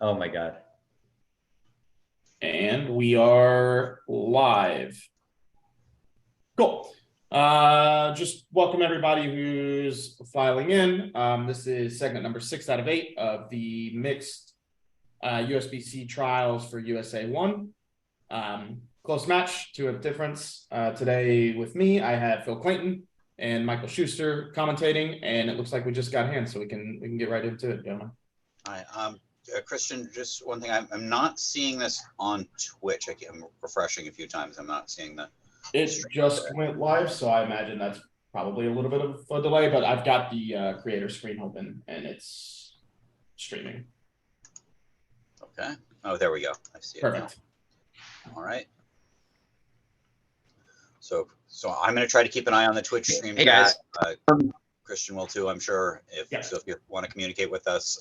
Oh my God. And we are live. Cool. Just welcome everybody who's filing in. This is segment number 6 out of 8 of the mixed USBC trials for USA1. Close match, 2 of difference. Today with me, I have Phil Clayton and Michael Schuster commentating, and it looks like we just got hands, so we can get right into it, gentlemen. Hi, Christian, just one thing. I'm not seeing this on Twitch. I'm refreshing a few times. I'm not seeing the. It just went live, so I imagine that's probably a little bit of a delay, but I've got the creator screen open and it's streaming. Okay. Oh, there we go. I see it. Perfect. Now. All right. So I'm going to try to keep an eye on the Twitch stream. Hey guys. Christian will too, I'm sure. So if you want to communicate with us,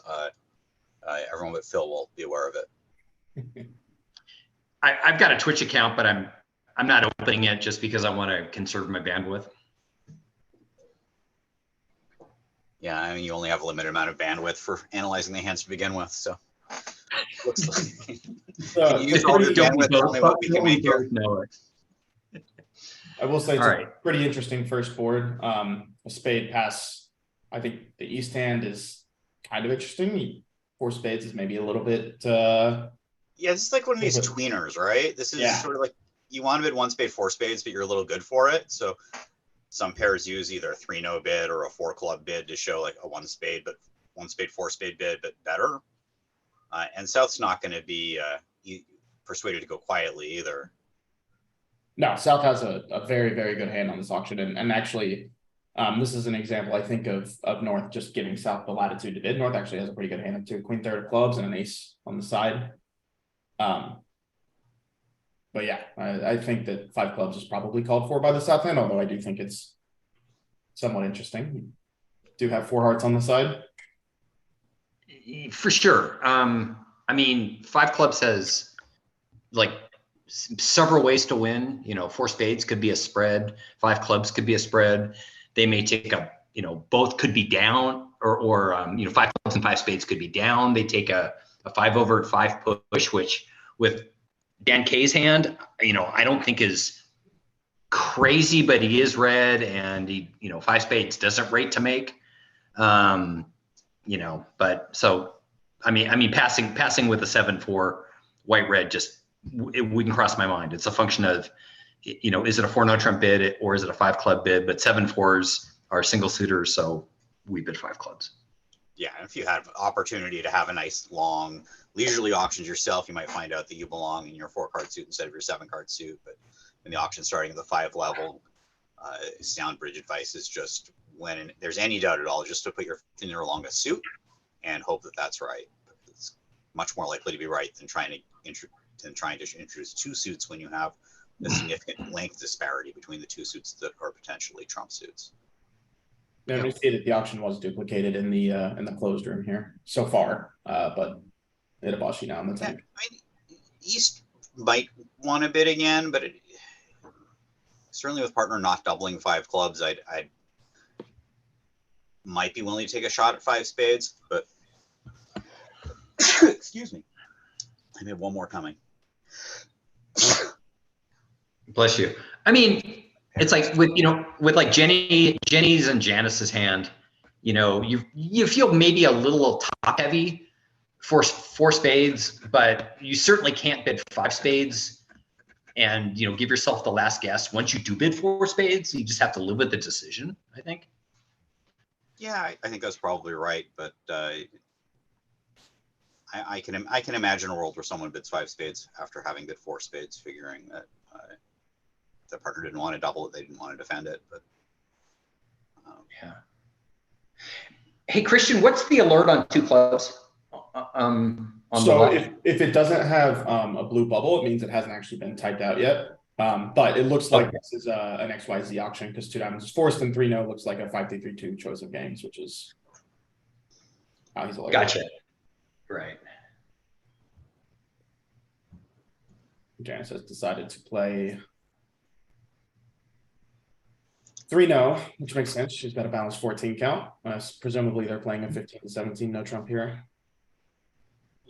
everyone but Phil will be aware of it. I've got a Twitch account, but I'm not opening it just because I want to conserve my bandwidth. Yeah, I mean, you only have a limited amount of bandwidth for analyzing the hands to begin with, so looks like can use all your bandwidth only what we can make here. I will say it's a pretty interesting first board. A spade pass. I think the east hand is kind of interesting. 4 spades is maybe a little bit. Yeah, this is like one of these tweeners, right? This is sort of like you want to bid 1 spade, 4 spades, but you're a little good for it. So some pairs use either a 3-no bid or a 4-club bid to show like a 1 spade, but 1 spade, 4 spade bid, but better. And South's not going to be persuaded to go quietly either. No, South has a very, very good hand on this auction. And actually, this is an example, I think, of North just giving South the latitude to bid. North actually has a pretty good hand too. Queen third of clubs and an ace on the side. But yeah, I think that 5 clubs is probably called for by the South hand, although I do think it's somewhat interesting. You do have 4 hearts on the side. For sure. I mean, 5 clubs has like several ways to win. 4 spades could be a spread. 5 clubs could be a spread. They may take a, both could be down or 5 clubs and 5 spades could be down. They take a 5 over 5 push, which with Dan K's hand, I don't think is crazy, but he is red and he, 5 spades doesn't rate to make, but so, I mean, passing with a 7-4 white red, just, it wouldn't cross my mind. It's a function of, is it a 4-no trump bid or is it a 5 club bid? But 7-4s are single suitors, so we bid 5 clubs. Yeah, and if you have opportunity to have a nice long leisurely auctions yourself, you might find out that you belong in your 4-card suit instead of your 7-card suit. But when the auction starting at the 5 level, sound bridge advice is just when there's any doubt at all, just to put your finger along a suit and hope that that's right. It's much more likely to be right than trying to introduce 2 suits when you have a significant length disparity between the 2 suits that are potentially trump suits. Now we see that the auction was duplicated in the closed room here so far, but it Ibashi now in the tank. I mean, East might want to bid again, but certainly with partner not doubling 5 clubs, I might be willing to take a shot at 5 spades, but excuse me, I have one more coming. Bless you. I mean, it's like with like Jenny's and Janice's hand, you feel maybe a little top heavy for 4 spades, but you certainly can't bid 5 spades and give yourself the last guess. Once you do bid 4 spades, you just have to live with the decision, I think. Yeah, I think that's probably right, but I can imagine a world where someone bids 5 spades after having bid 4 spades, figuring that the partner didn't want to double it, they didn't want to defend it. But yeah. Hey Christian, what's the alert on 2 clubs? So if it doesn't have a blue bubble, it means it hasn't actually been typed out yet. But it looks like this is an XYZ auction because 2 diamonds is forced and 3-no looks like a 5-3-3-2 choice of games, which is how he's allowed. Gotcha. Right. Janice has decided to play 3-no, which makes sense. She's got a balanced 14 count. Presumably they're playing a 15 to 17 no trump here.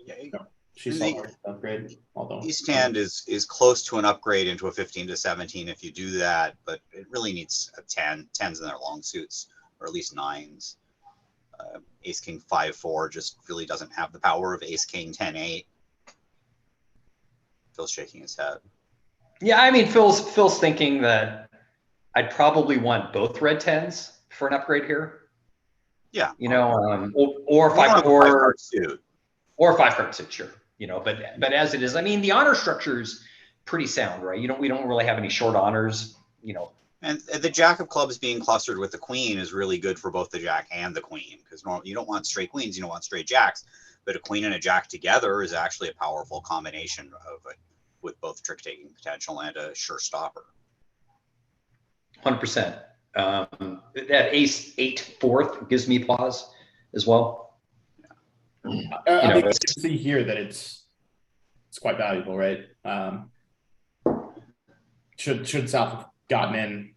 Yeah, She saw her upgrade, although East hand is close to an upgrade into a 15 to 17 if you do that, but it really needs a 10s in their long suits, or at least 9s. Ace King 5-4 just really doesn't have the power of Ace King 10-8. Phil's shaking his head. Yeah, I mean, Phil's thinking that I'd probably want both red 10s for an upgrade here. Yeah, you know, or five card suit. Or 5-card suit, sure. You know, but as it is, I mean, the honor structure is pretty sound, right? We don't really have any short honors, you know. And the Jack of Clubs being clustered with the Queen is really good for both the Jack and the Queen, because you don't want straight Queens, you don't want straight Jacks, but a Queen and a Jack together is actually a powerful combination of it, with both trick-taking potential and a sure stopper. 100%. That Ace 8 4th gives me pause as well. I mean, you can see here that it's quite valuable, right? Should South have gotten in?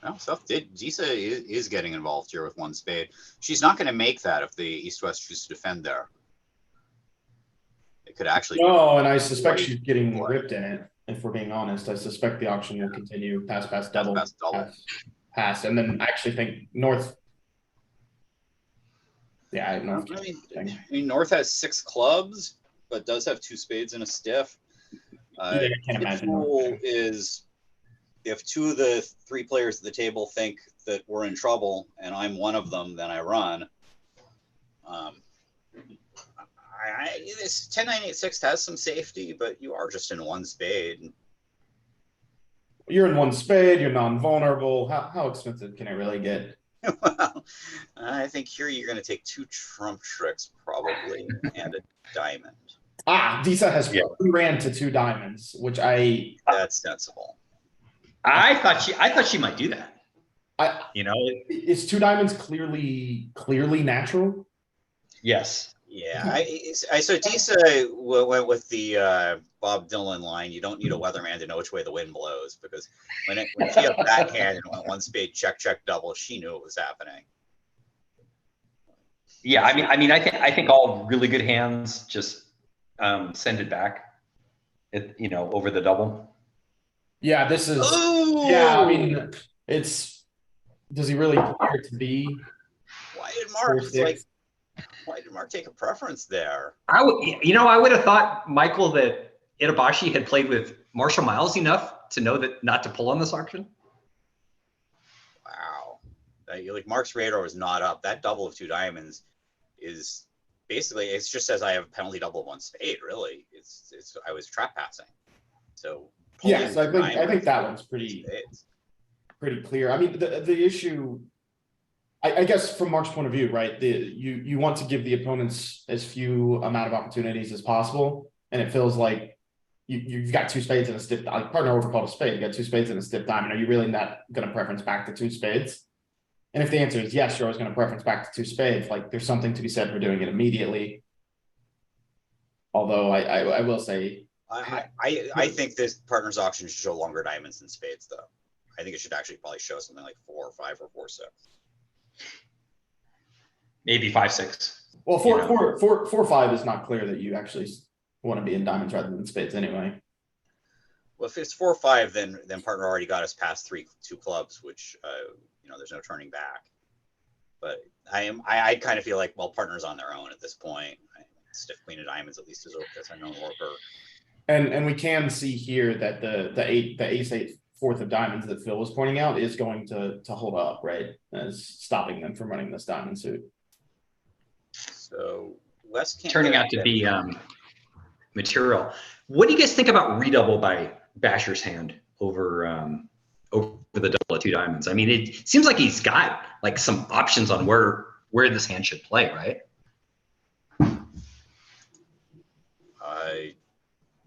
No, South did. Zisa is getting involved here with one spade. She's not going to make that if the East-West choose to defend there. It could actually. No, and I suspect she's getting ripped in it. If we're being honest, I suspect the auction will continue pass, double, pass, and then I actually think North. Yeah, North. I mean, North has 6 clubs, but does have 2 spades and a stiff. I can't imagine. Rule is if 2 of the 3 players at the table think that we're in trouble, and I'm one of them, then I run. This 10-9-8-6 has some safety, but you are just in 1 spade. You're in 1 spade. You're non-vulnerable. How expensive can it really get? Well, I think here you're going to take 2 trump tricks probably and a diamond. Visa has 3 ran to 2 diamonds, which that's sensible. I thought she might do that. Is 2 diamonds clearly natural? Yes. Yeah, so Disa went with the Bob Dylan line. You don't need a weatherman to know which way the wind blows, because when she had that hand and went 1 spade check double, she knew it was happening. Yeah, I mean, I think all really good hands just send it back, over the double. Yeah, this is. Ooh! Yeah, I mean, it's. Does he really care to be? Why did Mark take a preference there? I would have thought, Michael, that Itabashi had played with Marshall Miles enough to know that not to pull on this auction. Wow, Mark's radar was not up. That double of 2 diamonds is basically, it just says I have a penalty double of 1 spade. Really, I was trap passing. So yes, I think that one's pretty clear. I mean, the issue. I guess from Mark's point of view, right, you want to give the opponents as few amount of opportunities as possible, and it feels like you've got 2 spades and a stiff. Partner overcalled a spade. You got 2 spades and a stiff diamond. Are you really not going to preference back to 2 spades? And if the answer is yes, you're always going to preference back to 2 spades. Like, there's something to be said for doing it immediately. Although I will say, I think this partner's auction should show longer diamonds than spades, though. I think it should actually probably show something like 4 or 5 or 4 6. Maybe 5-6. Well, 4-5 is not clear that you actually want to be in diamonds rather than spades anyway. Well, if it's 4-5, then partner already got us past 2 clubs, which there's no turning back. But I kind of feel like, well, partner's on their own at this point. Stiff queen of diamonds at least is a known worker. And we can see here that the ace 8 4th of diamonds that Phil was pointing out is going to hold up, right, as stopping them from running this diamond suit. So West can't turning out to be material. What do you guys think about redouble by Basher's hand over the double of 2 diamonds? I mean, it seems like he's got like some options on where this hand should play, right?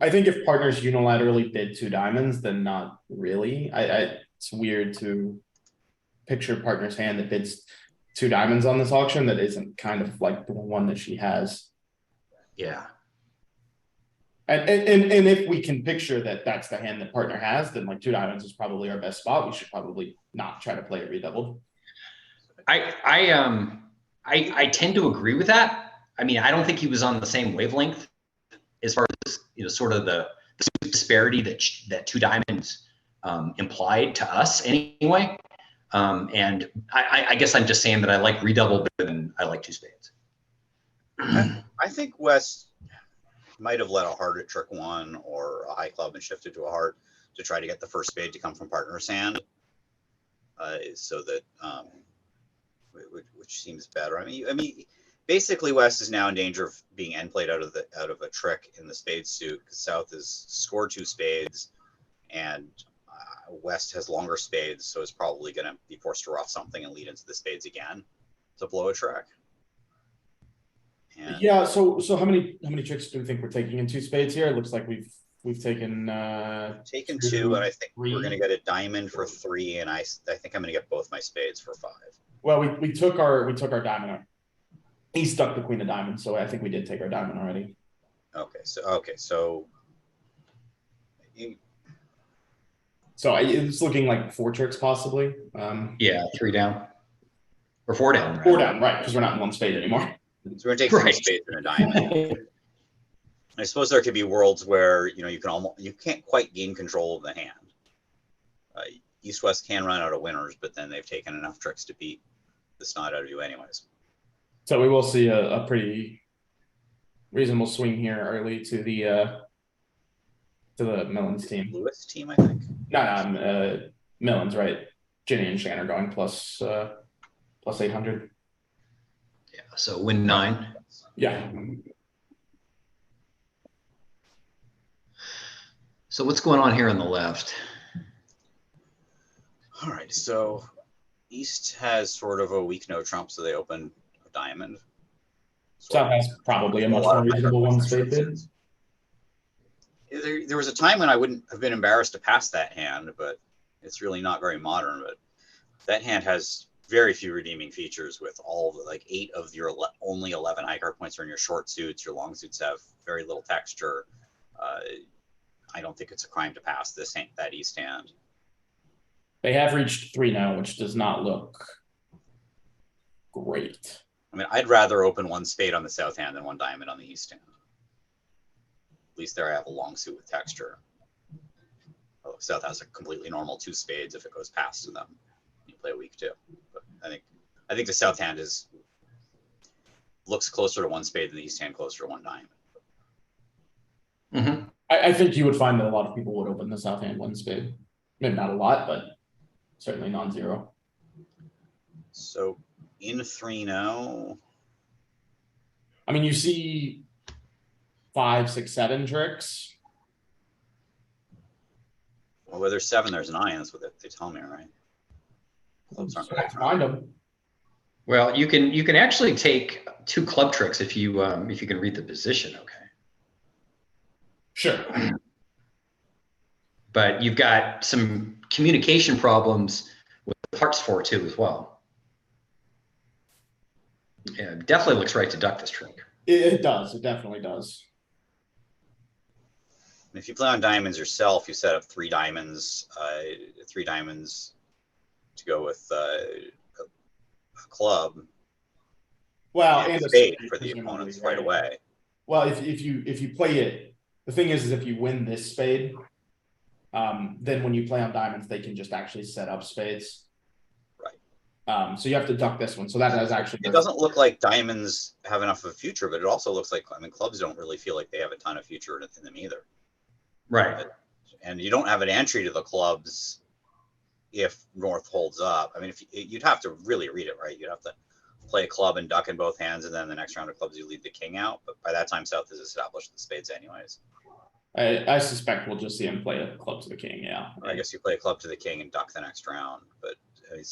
I think if partners unilaterally bid 2 diamonds, then not really. It's weird to picture partner's hand that bids 2 diamonds on this auction that isn't kind of like the one that she has. Yeah. And if we can picture that that's the hand that partner has, then like 2 diamonds is probably our best spot. We should probably not try to play it redoubled. I tend to agree with that. I mean, I don't think he was on the same wavelength as far as, sort of the disparity that two diamonds implied to us anyway. And I guess I'm just saying that I like redouble better than I like two spades. I think West might have let a heart at trick one or a high club and shifted to a heart to try to get the first spade to come from partner's hand, so that which seems better. I mean, basically West is now in danger of being end played out of a trick in the spade suit because South has scored two spades, and West has longer spades, so it's probably going to be forced to rough something and lead into the spades again to blow a trick. And Yeah. So how many tricks do we think we're taking in two spades here? It looks like we've taken two, and I think three. we're going to get a diamond for 3, and I think I'm going to get both my spades for 5. Well, we took our diamond. He stuck the queen of diamonds, so I think we did take our diamond already. Okay, so it's looking like 4 tricks possibly. Yeah, 3 down or 4 down. Right? 4 down, right? Because we're not in one spade anymore. so we're going to take 3 spades and a diamond. I suppose there could be worlds where you can't quite gain control of the hand. East West can run out of winners, but then they've taken enough tricks to beat the snot out of you anyways. So we will see a pretty reasonable swing here early to the Millens team. Lewis team, I think. No, Millens, right? Ginny and Shan are going plus 800. Yeah, so win 9. Yeah. So what's going on here on the left? All right, so East has sort of a weak no trump, so they open a diamond. South has probably a much more reasonable one spade bid. There was a time when I wouldn't have been embarrassed to pass that hand, but it's really not very modern. But that hand has very few redeeming features, with all the 8 of your only 11 high card points are in your short suits. Your long suits have very little texture. I don't think it's a crime to pass that East hand. They have reached 3 now, which does not look great. I mean, I'd rather open 1 spade on the South hand than 1 diamond on the East hand. At least there I have a long suit with texture. Oh, South has a completely normal 2 spades if it goes past to them. You play a weak 2. But I think the South hand looks closer to 1 spade than the East hand closer to 1 diamond. Mm-hmm. I think you would find that a lot of people would open the South hand 1 spade. Maybe not a lot, but certainly non-zero. So in 3-0. I mean, you see 5, 6, 7 tricks. Well, where there's 7, there's 9. That's what they tell me, right? Clubs aren't very Find them. Well, you can actually take 2 club tricks if you can read the position. Okay. Sure. But you've got some communication problems with hearts 4 too as well. Yeah, definitely looks right to duck this trick. It does. It definitely does. If you play on diamonds yourself, you set up 3 diamonds, 3 diamonds to go with a club. Well, and a spade for the opponents right away. Well, if you play it, the thing is if you win this spade, then when you play on diamonds, they can just actually set up spades. Right. So you have to duck this one. So that has actually. It doesn't look like diamonds have enough of a future, but it also looks like, clubs don't really feel like they have a ton of future in them either. Right. And you don't have an entry to the clubs if North holds up. I mean, you'd have to really read it, right? You'd have to play a club and duck in both hands, and then the next round of clubs you lead the king out. But by that time, South has established the spades anyways. I suspect we'll just see him play a club to the king. Yeah. Or I guess you play a club to the king and duck the next round. But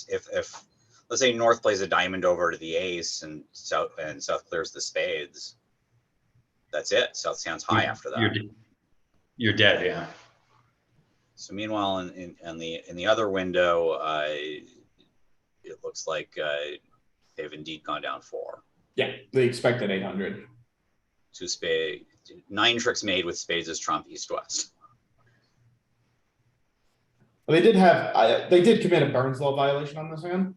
if let's say North plays a diamond over to the ace and South clears the spades, that's it. South stands high after that. You're dead. Yeah. So meanwhile, in the other window, it looks like they've indeed gone down 4. Yeah, they expected 800. 2 spade, 9 tricks made with spades as trump, East West. Well, they did commit a Burns law violation on this hand,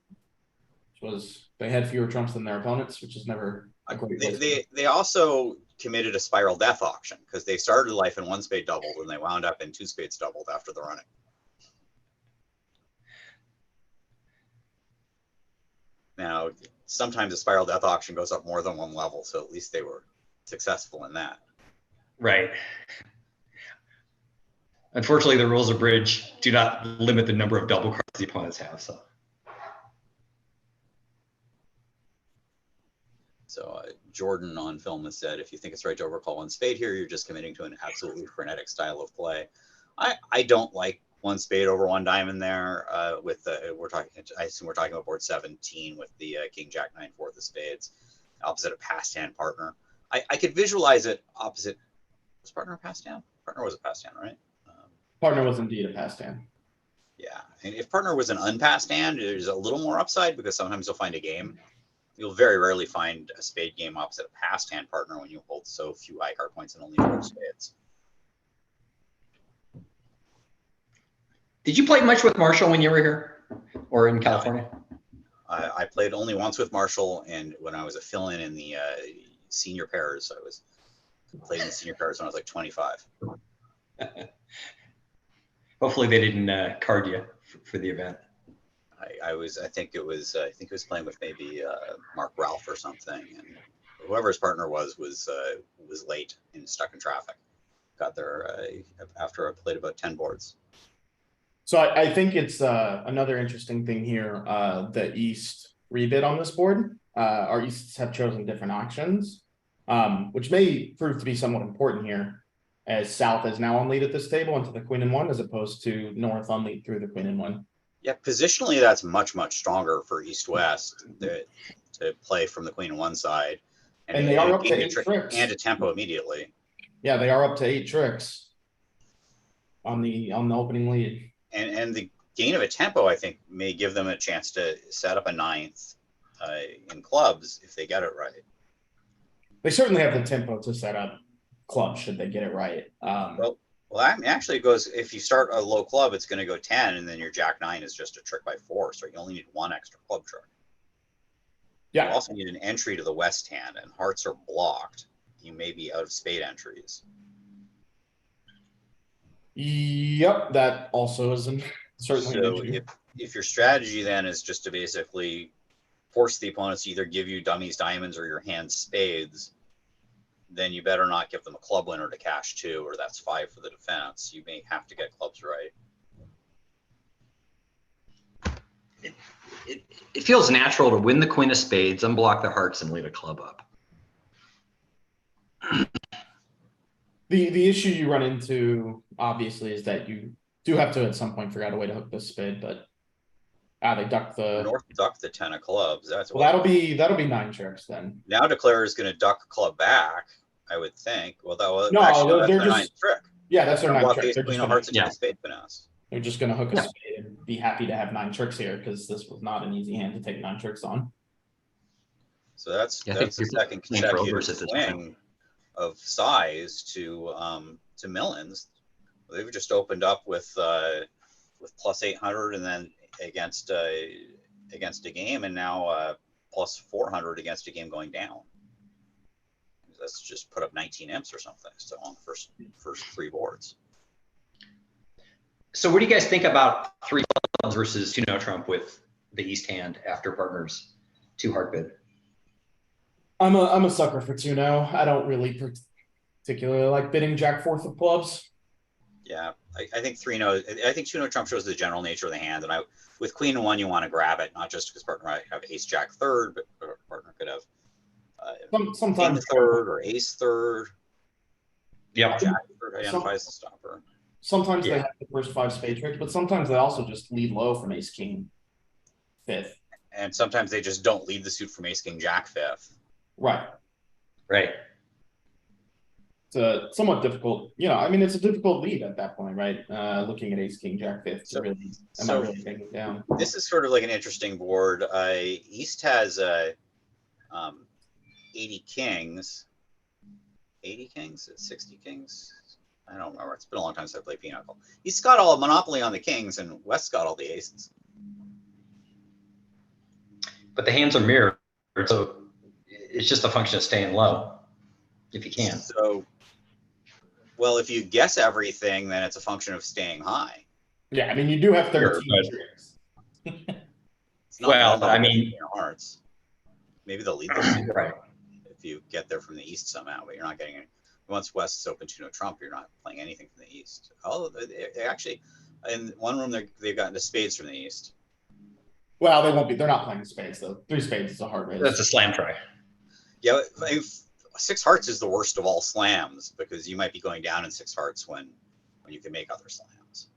which was they had fewer trumps than their opponents, which is never a great They also committed a spiral death auction because they started life in one spade doubled and they wound up in two spades doubled after the running. Now, sometimes a spiral death auction goes up more than one level, so at least they were successful in that. Right. Unfortunately, the rules of bridge do not limit the number of double cards the opponents have. So Jordan on film has said, if you think it's right to overcall one spade here, you're just committing to an absolutely frenetic style of play. I don't like one spade over one diamond there. With the I assume we're talking about board 17 with the King Jack 9 4 of spades, opposite a passed hand partner. I could visualize it opposite. Was partner a passed hand? Partner was a passed hand, right? Partner was indeed a passed hand. Yeah, and if partner was an unpassed hand, there's a little more upside because sometimes you'll find a game. You'll very rarely find a spade game opposite a passed hand partner when you hold so few high card points and only 4 spades. Did you play much with Marshall when you were here or in California? I played only once with Marshall, and when I was a fill-in in the senior pairs, I played in the senior pairs when I was like 25. Hopefully they didn't card you for the event. I think it was playing with maybe Mark Ralph or something, and whoever his partner was late and stuck in traffic. Got there after I played about 10 boards. So I think it's another interesting thing here. The East rebid on this board. Our Easts have chosen different auctions, which may prove to be somewhat important here, as South is now on lead at this table into the Queen and 1, as opposed to North on lead through the Queen and 1. Yeah, positionally that's much stronger for East-West to play from the Queen and 1 side, and they are up to 8 tricks and a tempo immediately. Yeah, they are up to 8 tricks on the opening lead. And the gain of a tempo, I think, may give them a chance to set up a 9th in clubs if they get it right. They certainly have the tempo to set up clubs should they get it right. Well, actually, it goes, if you start a low club, it's going to go 10, and then your Jack 9 is just a trick by 4, so you only need 1 extra club trick. Yeah. You also need an entry to the West hand, and hearts are blocked. You may be out of spade entries. Yep, that also is certainly an issue. If your strategy then is just to basically force the opponents to either give you dummies diamonds or your hand spades, then you better not give them a club winner to cash 2, or that's 5 for the defense. You may have to get clubs right. It feels natural to win the Queen of Spades, unblock the hearts, and leave a club up. The issue you run into, obviously, is that you do have to at some point figure out a way to hook this spade, but they duck the North duck the 10 of clubs. That's well, that'll be 9 tricks then. Now declare is going to duck a club back, I would think. Well, no, actually, they're that's just 9th trick. Yeah, that's their 9th trick. Queen of hearts into the spade finesse. They're just going to hook a spade and be happy to have 9 tricks here because this was not an easy hand to take 9 tricks on. So that's the second consecutive swing of size to Millens. They've just opened up with plus 800 and then against a game, and now plus 400 against a game going down. That's just put up 19 imps or something. So on the first 3 boards. So what do you guys think about 3 clubs versus 2 no trump with the East hand after partners 2 hard bid? I'm a sucker for 2 no. I don't really particularly like bidding Jack 4th of clubs. Yeah, I think 3 no. I think 2 no trump shows the general nature of the hand, and with Queen and 1 you want to grab it, not just because partner might have Ace Jack 3rd, but partner could have sometimes King 3rd or Ace 3rd. Yeah, Jack 3rd identifies the stopper. Sometimes they have the first 5 spade tricks, but sometimes they also just lead low from Ace King 5th. And sometimes they just don't lead the suit from Ace King Jack 5th. Right. It's somewhat difficult. I mean, it's a difficult lead at that point, right? Looking at Ace King Jack 5th to really taking it down. This is sort of like an interesting board. East has 80 kings. 80 kings? 60 kings? I don't remember. It's been a long time since I played Pinochle. East's got all monopoly on the kings, and West's got all the aces. But the hands are mirrored, so It's just a function of staying low, if you can. So, well, if you guess everything, then it's a function of staying high. Yeah, I mean, you do have 13 Sure, tricks. It's not Well, normal I to get mean- Queen of Hearts. Maybe they'll lead the suit Right. if you get there from the east somehow, but you're not getting any. Once West is open to no trump, you're not playing anything from the east. Oh, they actually, in one room, they've gotten to spades from the east. Well, they won't be. They're not playing spades though. 3 spades is a hard raise. That's a slam try. Yeah, if 6 hearts is the worst of all slams because you might be going down in 6 hearts when you can make other slams.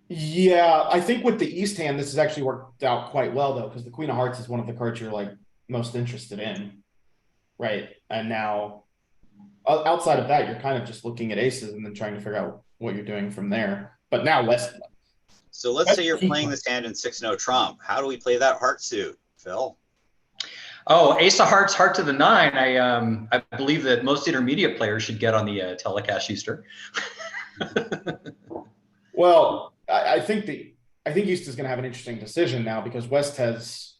Yeah, I think with the East hand, this has actually worked out quite well though, because the Queen of Hearts is one of the cards you're like most interested in, right? And now, outside of that, you're kind of just looking at aces and then trying to figure out what you're doing from there. But now West. So let's say you're playing this hand in 6 no trump. How do we play that heart suit, Phil? Oh, ace of hearts, heart to the 9. I believe that most intermediate players should get on the telecast Easter. Well, I think East is going to have an interesting decision now because West has.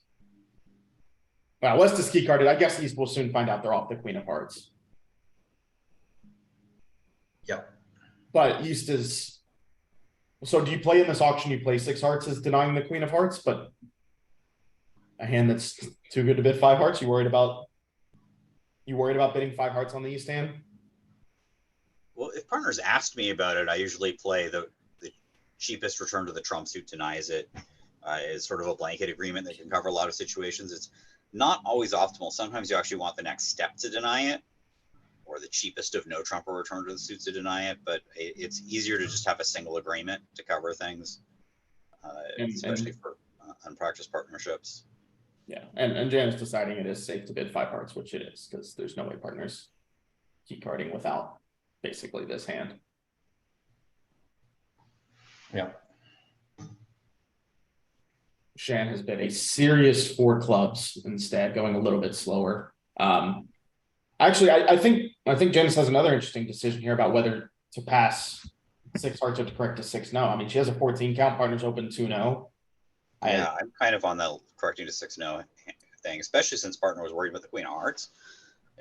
Well, West is key carded. I guess East will soon find out they're off the Queen of Hearts. Yep. But East is. So do you play in this auction? You play 6 hearts as denying the Queen of Hearts, but a hand that's too good to bid 5 hearts. You worried about bidding 5 hearts on the East hand? Well, if partners asked me about it, I usually play the cheapest return to the trump suit denies it. It's sort of a blanket agreement that can cover a lot of situations. It's not always optimal. Sometimes you actually want the next step to deny it, or the cheapest of no trump or return to the suit to deny it. But it's easier to just have a single agreement to cover things, especially for unpracticed partnerships. Yeah, and Jan's deciding it is safe to bid 5 hearts, which it is, because there's no way partners keep carding without basically this hand. Yeah. Shan has bid a serious 4 clubs instead, going a little bit slower. Actually, I think Janice has another interesting decision here about whether to pass 6 hearts or to correct to 6 no. I mean, she has a 14 count, partners open 2-0. Yeah, I'm kind of on the correcting to 6 no thing, especially since partner was worried about the Queen of Hearts.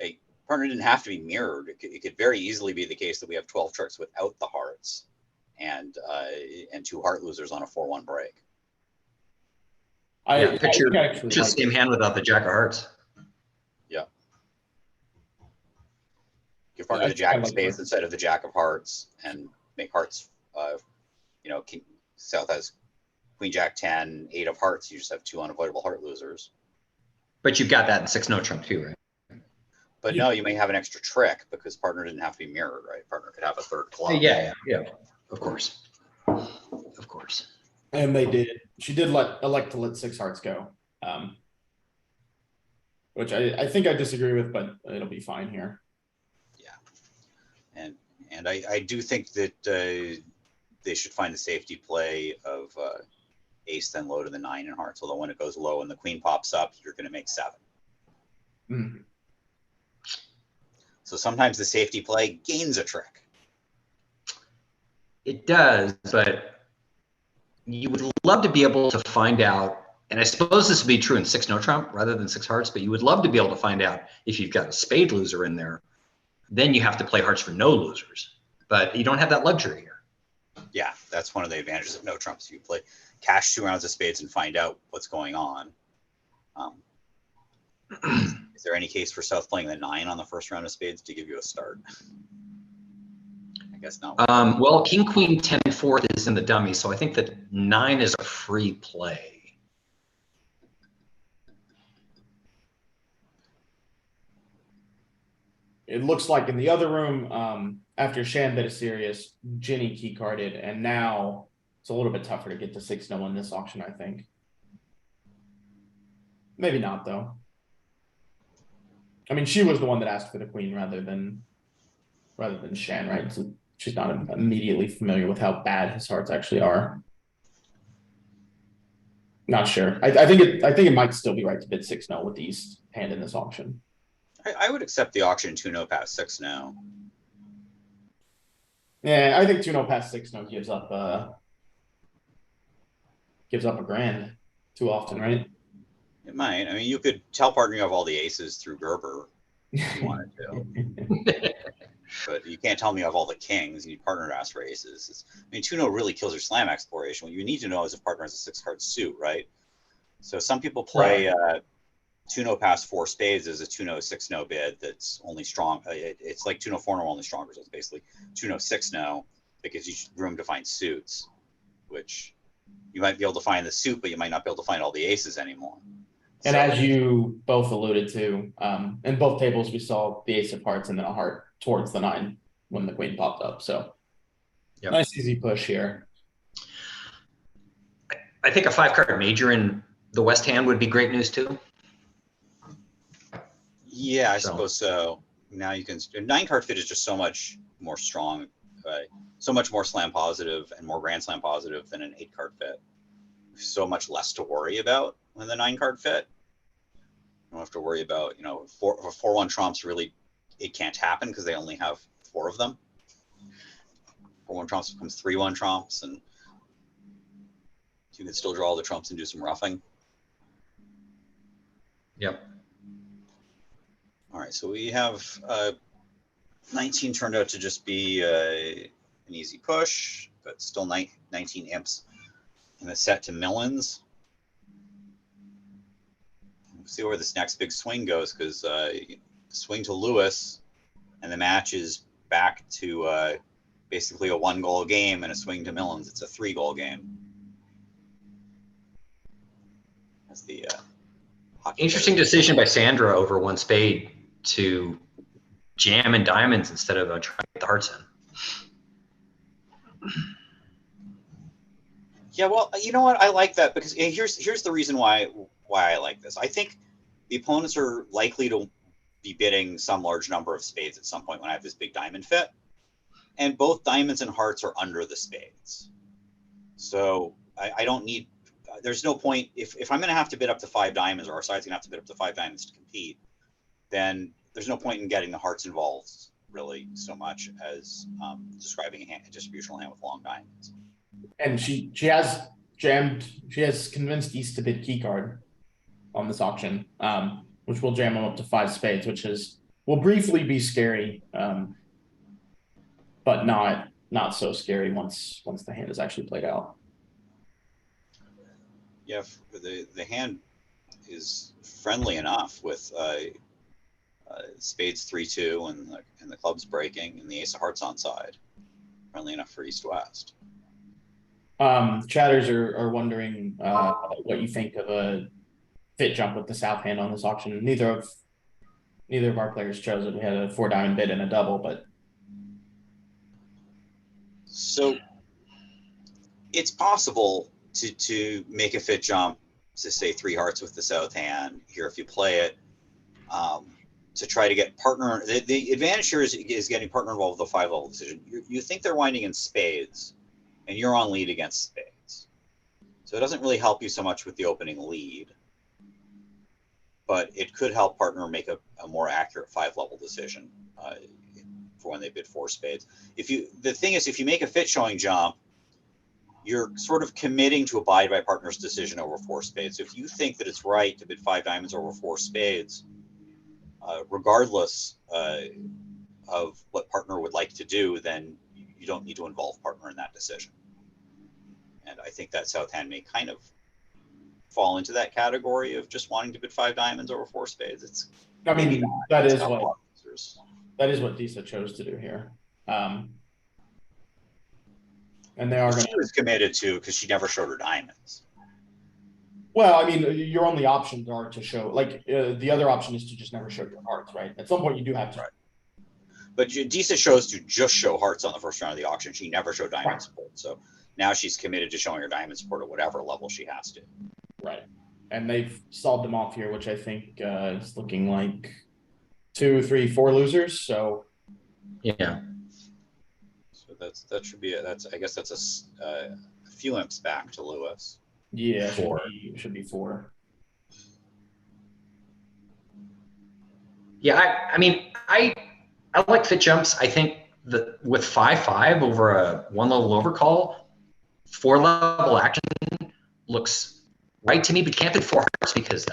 A partner didn't have to be mirrored. It could very easily be the case that we have 12 tricks without the hearts and 2 heart losers on a 4-1 break. Picture the same hand without the jack of hearts. Yeah. Give partner the jack of spades instead of the jack of hearts and make hearts, King South has Queen Jack 10, 8 of hearts. You just have 2 unavoidable heart losers. But you've got that in 6 no trump too, right? But no, you may have an extra trick because partner didn't have to be mirrored, right? Partner could have a 3rd club. Yeah, of course. Of course. And they did. She did elect to let 6 hearts go, which I think I disagree with, but it'll be fine here. Yeah, and I do think that they should find the safety play of ace then low to the 9 in hearts. Although when it goes low and the queen pops up, you're going to make 7. Mm-hmm. So sometimes the safety play gains a trick. It does, but you would love to be able to find out, and I suppose this would be true in 6 no trump rather than 6 hearts, but you would love to be able to find out if you've got a spade loser in there, then you have to play hearts for no losers, but you don't have that luxury here. Yeah, that's one of the advantages of no trumps. You play cash 2 rounds of spades and find out what's going on. Is there any case for South playing the 9 on the first round of spades to give you a start? I guess not. Well, King Queen 10 4 is in the dummy, so I think that 9 is a free play. It looks like in the other room, after Shan bid a serious, Ginny key carded, and now it's a little bit tougher to get to 6 no in this auction, I think. Maybe not though. I mean, she was the one that asked for the queen rather than Shan, right? So she's not immediately familiar with how bad his hearts actually are. Not sure. I think it might still be right to bid 6 no with the East hand in this auction. I would accept the auction 2 no past 6 no. Yeah, I think 2 no past 6 no gives up a grand too often, right? It might. I mean, you could tell partner you have all the aces through Gerber if you wanted to. But you can't tell me you have all the kings. You need partner to ask for aces. I mean, 2-no really kills your slam exploration. What you need to know is if partner has a 6-card suit, right? So some people play 2-no past 4 spades as a 2-no 6-no bid that's only strong. It's like 2-no 4-no only stronger. So it's basically 2-no 6-no that gives you room to find suits, which you might be able to find the suit, but you might not be able to find all the aces anymore. And as you both alluded to, in both tables, we saw the ace of hearts and then a heart towards the 9 when the queen popped up. So nice, easy push here. I think a 5-card major in the West hand would be great news too. Yeah, I suppose so. Now you can, 9-card fit is just so much more strong, so much more slam positive and more grand slam positive than an 8-card fit. So much less to worry about when the 9-card fit. You don't have to worry about, 4-1 trumps really, it can't happen because they only have 4 of them. 4-1 trumps becomes 3-1 trumps, and you can still draw all the trumps and do some roughing. Yep. All right, so we have 19 turned out to just be an easy push, but still 19 imps in the set to Millens. We'll see where this next big swing goes, because swing to Lewis, and the match is back to basically a 1-goal game, and a swing to Millens, it's a 3-goal game. That's the interesting decision by Sandra over 1 spade to jam in diamonds instead of trying to get the hearts in. Yeah, well, you know what? I like that, because here's the reason why I like this. I think the opponents are likely to be bidding some large number of spades at some point when I have this big diamond fit, and both diamonds and hearts are under the spades. So I don't need. There's no point if I'm going to have to bid up to 5 diamonds, or our side's going to have to bid up to 5 diamonds to compete, then there's no point in getting the hearts involved really so much as describing a distributional hand with long diamonds. And she has convinced East to bid key card on this auction, which will jam him up to 5 spades, which will briefly be scary, but not so scary once the hand is actually played out. Yeah, the hand is friendly enough with spades 3-2 and the clubs breaking and the ace of hearts on side. Friendly enough for East-West. Chatters are wondering what you think of a fit jump with the South hand on this auction. Neither of our players chose it. We had a 4 diamond bid and a double, but so it's possible to make a fit jump to say 3 hearts with the South hand here if you play it, to try to get partner. The advantage here is getting partner involved with a 5-level decision. You think they're winding in spades, and you're on lead against spades. So it doesn't really help you so much with the opening lead, but it could help partner make a more accurate 5-level decision for when they bid 4 spades. The thing is, if you make a fit showing jump, you're sort of committing to abide by partner's decision over 4 spades. So if you think that it's right to bid 5 diamonds over 4 spades, regardless of what partner would like to do, then you don't need to involve partner in that decision. And I think that South hand may kind of fall into that category of just wanting to bid 5 diamonds over 4 spades. that is what Disa chose to do here. And they are going to. She was committed to, because she never showed her diamonds. Well, I mean, your only options are to show, like, the other option is to just never show your hearts, right? At some point, you do have to. Right. But Disa chose to just show hearts on the first round of the auction. She never showed diamond support. So now she's committed to showing her diamond support at whatever level she has to. Right. And they've solved them off here, which I think is looking like 2, 3, 4 losers. So yeah. That should be I guess that's a few imps back to Lewis. Yeah, 4. Should be 4. Yeah, I mean, I like fit jumps. I think that with 5-5 over a 1-level overcall, 4-level action looks right to me, but can't play 4 hearts because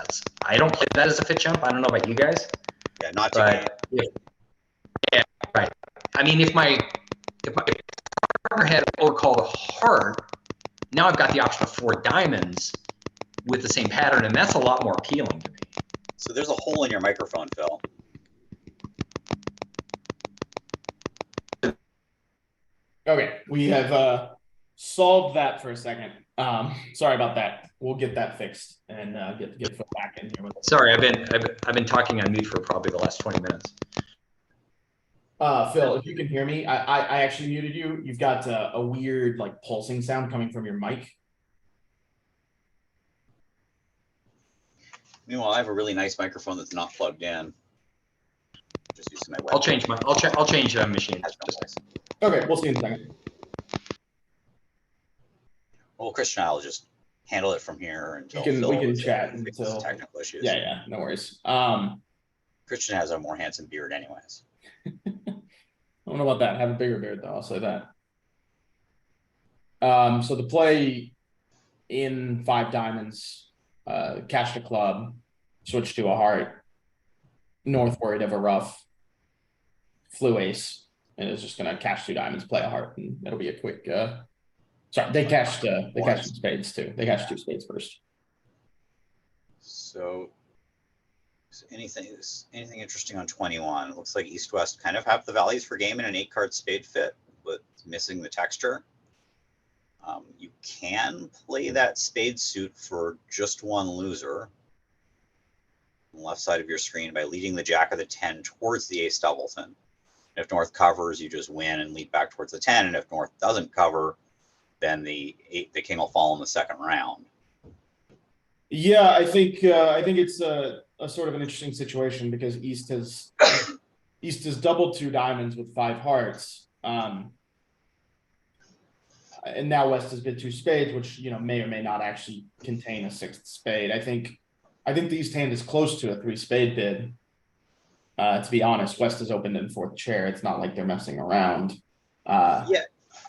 I don't play that as a fit jump. I don't know about you guys. Yeah, not to But yeah, right. I mean, if my partner had overcalled a heart, now I've got the option of 4 diamonds with the same pattern, and that's a lot more appealing to me. So there's a hole in your microphone, Phil. Okay, we have solved that for a second. Sorry about that. We'll get that fixed and get Phil back in here with us. Sorry, I've been talking on mute for probably the last 20 minutes. Phil, if you can hear me, I actually muted you. You've got a weird like pulsing sound coming from your mic. Meanwhile, I have a really nice microphone that's not plugged in. Just using my web. I'll change machine. Okay, we'll see in a second. Well, Christian and I will just handle it from here until we can chat until technical issues. Yeah, no worries. Christian has a more handsome beard, anyways. I don't know about that. Have a bigger beard though. I'll say that. So the play in 5 diamonds, cashed a club, switched to a heart, north worried of a rough, flew ace, and is just gonna cash 2 diamonds, play a heart, and it'll be a quick. Sorry, they cashed spades too. They cashed 2 spades first. So anything interesting on 21? It looks like East West kind of have the values for game in an 8-card spade fit, but missing the texture. You can play that spade suit for just 1 loser on the left side of your screen by leading the jack of the 10 towards the ace doubleton. If North covers, you just win and lead back towards the 10. And if North doesn't cover, then the king will fall in the second round. Yeah, I think it's a sort of an interesting situation because East has doubled 2 diamonds with 5 hearts. And now West has bid 2 spades, which may or may not actually contain a 6th spade. I think the East hand is close to a 3 spade bid. To be honest, West is opened in 4th chair. It's not like they're messing around. Yeah,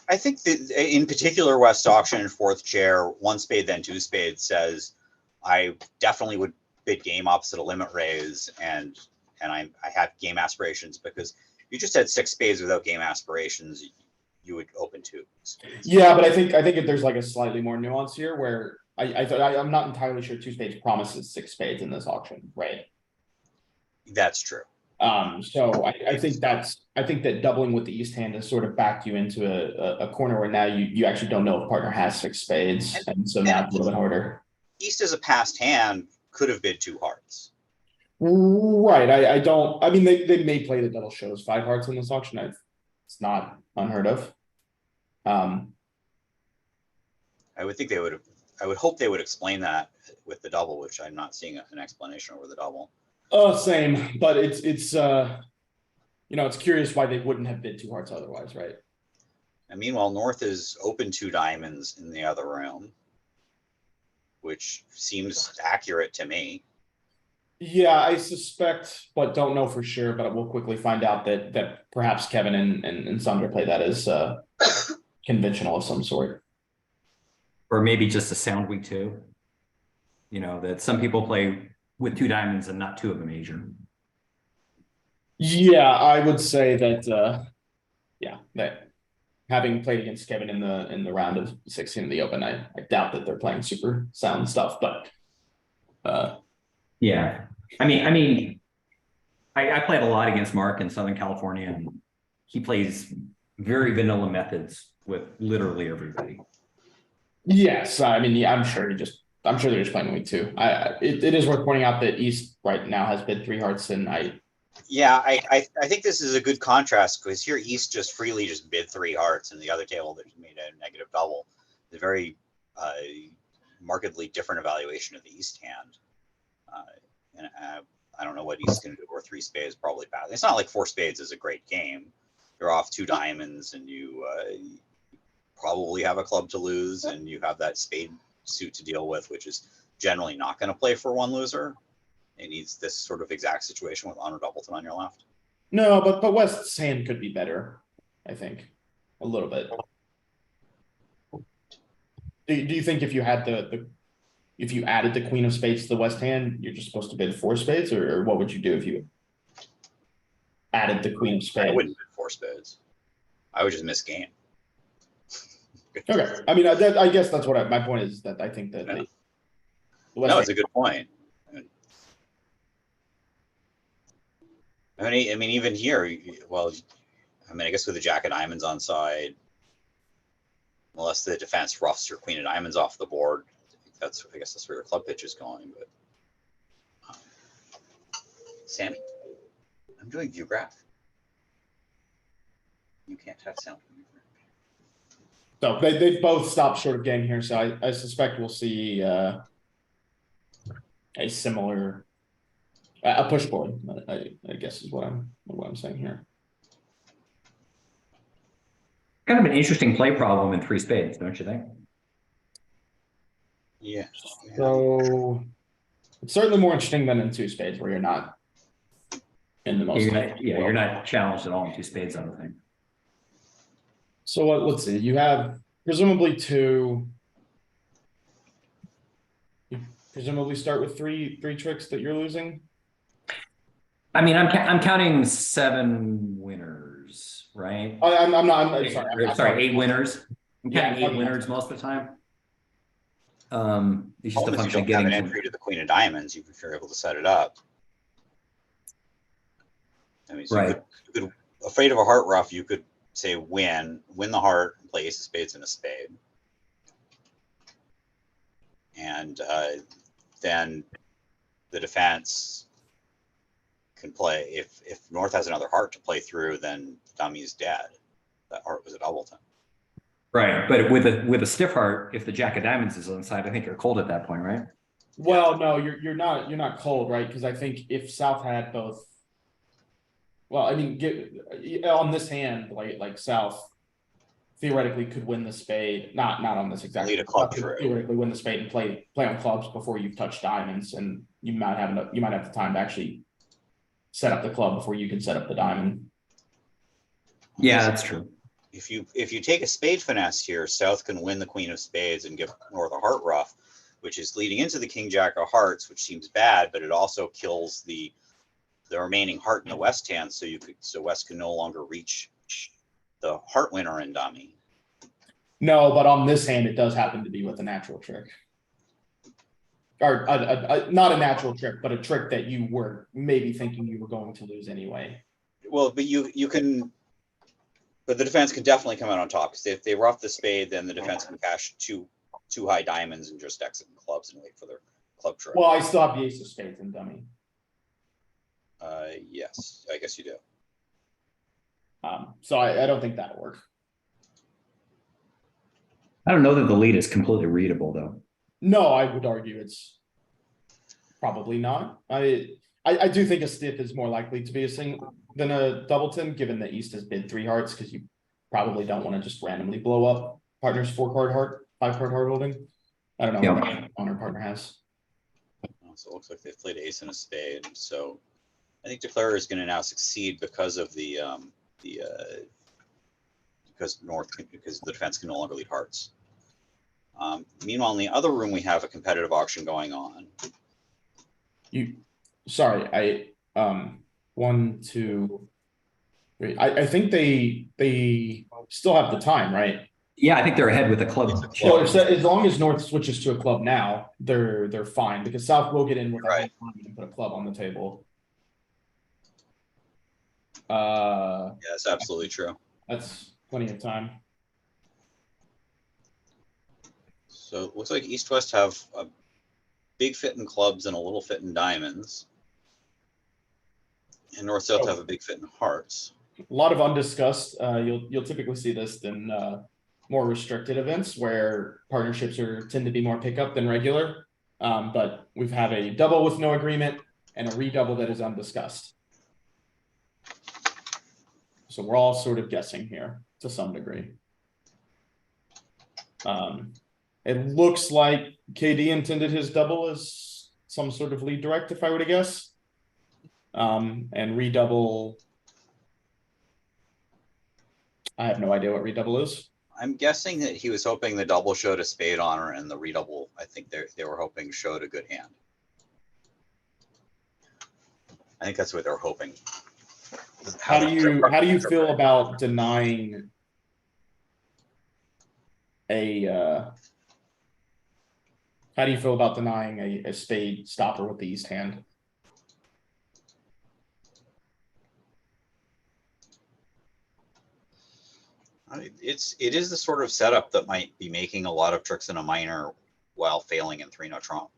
I think that in particular, West auction in 4th chair, 1 spade then 2 spades says, I definitely would bid game opposite a limit raise, and I have game aspirations, because if you just had 6 spades without game aspirations, you would open 2 spades. Yeah, but I think there's like a slightly more nuance here where I'm not entirely sure 2 spades promises 6 spades in this auction, right? That's true. So I think that doubling with the East hand has sort of backed you into a corner where now you actually don't know if partner has 6 spades, and so now it's a little bit harder. East as a passed hand could have bid 2 hearts. Right. I mean, they may play the double shows 5 hearts in this auction. It's not unheard of. I would think I would hope they would explain that with the double, which I'm not seeing an explanation over the double. Same, but it's it's curious why they wouldn't have bid 2 hearts otherwise, right? And meanwhile, North is open 2 diamonds in the other room, which seems accurate to me. Yeah, I suspect, but don't know for sure. But we'll quickly find out that perhaps Kevin and Sandra play that as conventional of some sort, or maybe just a sound week too. That some people play with 2 diamonds and not 2 of a major. Yeah, I would say that. That having played against Kevin in the round of 16 in the Open, I doubt that they're playing super sound stuff. But yeah, I mean, I played a lot against Mark in Southern California, and he plays very vanilla methods with literally everybody. Yes, I mean, I'm sure they're just playing week 2. It is worth pointing out that East right now has bid 3 hearts, and I think this is a good contrast, because here East just freely bid 3 hearts, and the other table that made a negative double. The very markedly different evaluation of the East hand. And I don't know what East is going to do, or 3 spades probably bad. It's not like 4 spades is a great game. You're off 2 diamonds, and you probably have a club to lose, and you have that spade suit to deal with, which is generally not going to play for 1 loser. It needs this sort of exact situation with Honor Doubleton on your left. No, but West's hand could be better, I think, a little bit. Do you think if you had if you added the queen of spades to the west hand, you're just supposed to bid 4 spades, or what would you do if you added the queen of I spades? wouldn't bid 4 spades. I would just miss game. Okay, I mean, I guess that's what my point is, that I think that Yeah. the west No, hand, it's a good point. I mean, even here, well, I mean, I guess with the jack of diamonds on side, unless the defense roughs your queen of diamonds off the board, I guess that's where your club pitch is going. But Sammy, I'm doing VUGRAPH. You can't have sound. so they've both stopped short of game here, so I suspect we'll see a similar a push board. I guess is what I'm saying here. Kind of an interesting play problem in 3 spades, don't you think? Yeah. So it's certainly more interesting than in 2 spades, where you're not in the most. You're not challenged at all in 2 spades, I don't think. So let's see. You have presumably 2. You presumably start with three tricks that you're losing. I mean, I'm counting 7 winners, right? I'm not. I'm sorry. Sorry, 8 winners. I'm counting Yeah, 8 winners most of the time. It's just a Problem is you function don't of getting have an entry to the queen of diamonds. If you're able to set it up. I mean, so right. you could, afraid of a heart rough, you could say win the heart, and play ace of spades and a spade. And then the defense can play, if North has another heart to play through, then dummy's dead. That heart was a doubleton. Right, but with a stiff heart, if the jack of diamonds is on the side, I think you're cold at that point, right? Well, no, you're not cold, right? Because I think if South had both, well, I mean, on this hand, like South theoretically could win the spade, not on this exact. Lead a club through. Theoretically win the spade and play on clubs before you've touched diamonds, and you might have the time to actually set up the club before you can set up the diamond. Yeah, that's true. If you take a spade finesse here, South can win the queen of spades and give North a heart rough, which is leading into the king jack of hearts, which seems bad, but it also kills the remaining heart in the West hand, so West can no longer reach the heart winner in dummy. No, but on this hand, it does happen to be with a natural trick. Or not a natural trick, but a trick that you were maybe thinking you were going to lose anyway. Well, but you can, but the defense can definitely come out on top, because if they rough the spade, then the defense can cash two high diamonds and just exit clubs and wait for their club trick. Well, I still have the ace of spades in dummy. Yes, I guess you do. So I don't think that'll work. I don't know that the lead is completely readable, though. No, I would argue it's probably not. I do think a stiff is more likely to be a single than a doubleton, given that East has bid 3 hearts, because you probably don't want to just randomly blow up partner's 4-card heart, 5-card heart holding. I don't know what honor partner has. So it looks like they've played ace and a spade. So I think Declarer is going to now succeed because of because the defense can no longer lead hearts. Meanwhile, in the other room, we have a competitive auction going on. Sorry, 1, 2, 3. I think they still have the time, right? Yeah, I think they're ahead with the club. So as long as North switches to a club now, they're fine, because South will get in with Right. and put a club on the table. Yeah, that's absolutely true. That's plenty of time. So it looks like East-West have a big fit in clubs and a little fit in diamonds. And North-South have a big fit in hearts. A lot of undiscussed. You'll typically see this in more restricted events where partnerships tend to be more pickup than regular. But we've had a double with no agreement and a redouble that is undiscussed. So we're all sort of guessing here to some degree. It looks like KD intended his double as some sort of lead direct, if I were to guess. And redouble, I have no idea what redouble is. I'm guessing that he was hoping the double showed a spade honor and the redouble I think they were hoping showed a good hand. I think that's what they're hoping. How do you feel about denying a how do you feel about denying a spade stopper with the east hand? It is the sort of setup that might be making a lot of tricks in a minor while failing in 3-0 trump.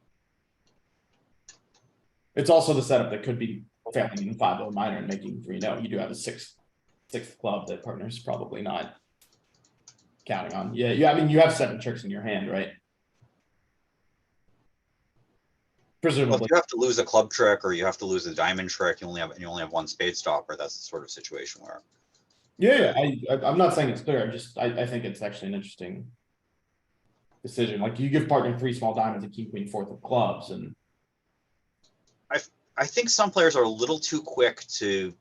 It's also the setup that could be failing in 5-0 minor and making 3-0. You do have a sixth club that partner's probably not counting on. Yeah. I mean, you have 7 tricks in your hand, right? Presumably, well, if you have to lose a club trick or you have to lose a diamond trick, you only have one spade stopper. That's the sort of situation where. Yeah, I'm not saying it's clear. I think it's actually an interesting decision. Like you give partner 3 small diamonds and king, queen, 4th of clubs, and I think some players are a little too quick to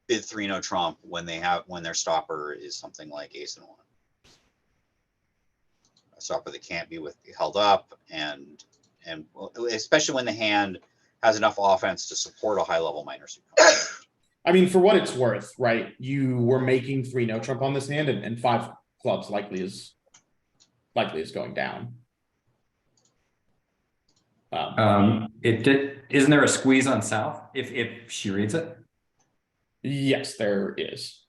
bid 3-0 trump when their stopper is something like ace and 1. A stopper that can't be held up, and especially when the hand has enough offense to support a high level minor suit. I mean, for what it's worth, right? You were making 3-0 trump on this hand, and 5 clubs likely is going down. Isn't there a squeeze on south if she reads it? Yes, there is.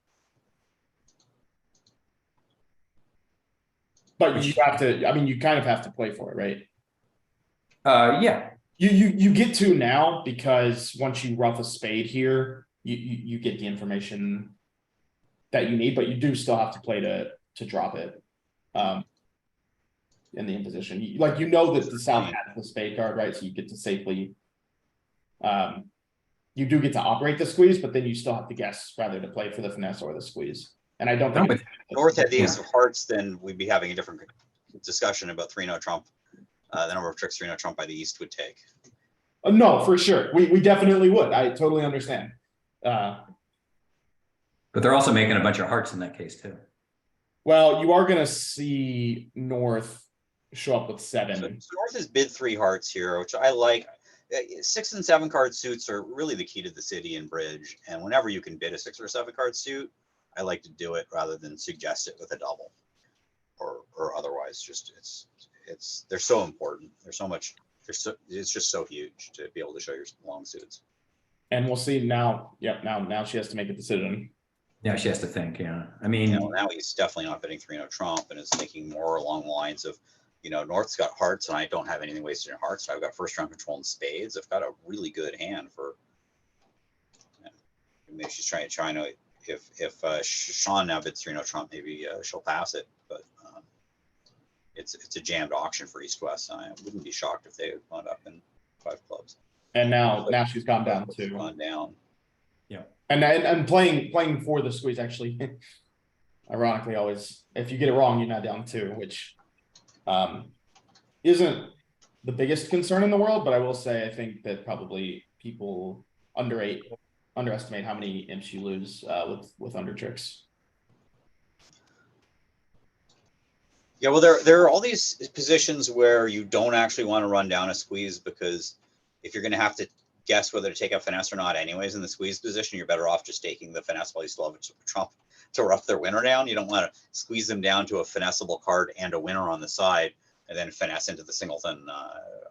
But you have to, I mean, you kind of have to play for it, right? Yeah. You get to now, because once you rough a spade here, you get the information that you need, but you do still have to play to drop it. In the imposition, that the south has the spade card, right? So you get to safely. You do get to operate the squeeze, but then you still have to guess whether to play for the finesse or the squeeze. And I don't think North had the ace of hearts, then we'd be having a different discussion about 3-0 trump. The number of tricks 3-0 trump by the east would take. No, for sure. We definitely would. I totally understand. But they're also making a bunch of hearts in that case too. Well, you are going to see North show up with 7. So North has bid 3 hearts here, which I like. 6 and 7 card suits are really the key to the city and bridge. And whenever you can bid a 6 or 7 card suit, I like to do it rather than suggest it with a double or otherwise. Just they're so important. There's so much. It's just so huge to be able to show your long suits. And we'll see now. Yep. Now she has to make a decision. Yeah, she has to think. Yeah, I mean, now he's definitely not bidding 3-0 trump, and is thinking more along the lines of, North's got hearts, and I don't have anything wasted in hearts. So I've got first round control and spades. I've got a really good hand for. Maybe she's trying to. If Sean now bids 3-0 trump, maybe she'll pass it. But it's a jammed auction for East West. I wouldn't be shocked if they wound up in 5 clubs. And now she's gone down too. Gone down. Yeah, and playing for the squeeze actually. Ironically, always if you get it wrong, you're not down 2, which isn't the biggest concern in the world. But I will say, I think that probably people underestimate how many imps you lose with under tricks. Yeah, well, there are all these positions where you don't actually want to run down a squeeze, because if you're going to have to guess whether to take a finesse or not anyways in the squeeze position, you're better off just taking the finesse while you still have a trump to rough their winner down. You don't want to squeeze them down to a finessable card and a winner on the side, and then finesse into the singleton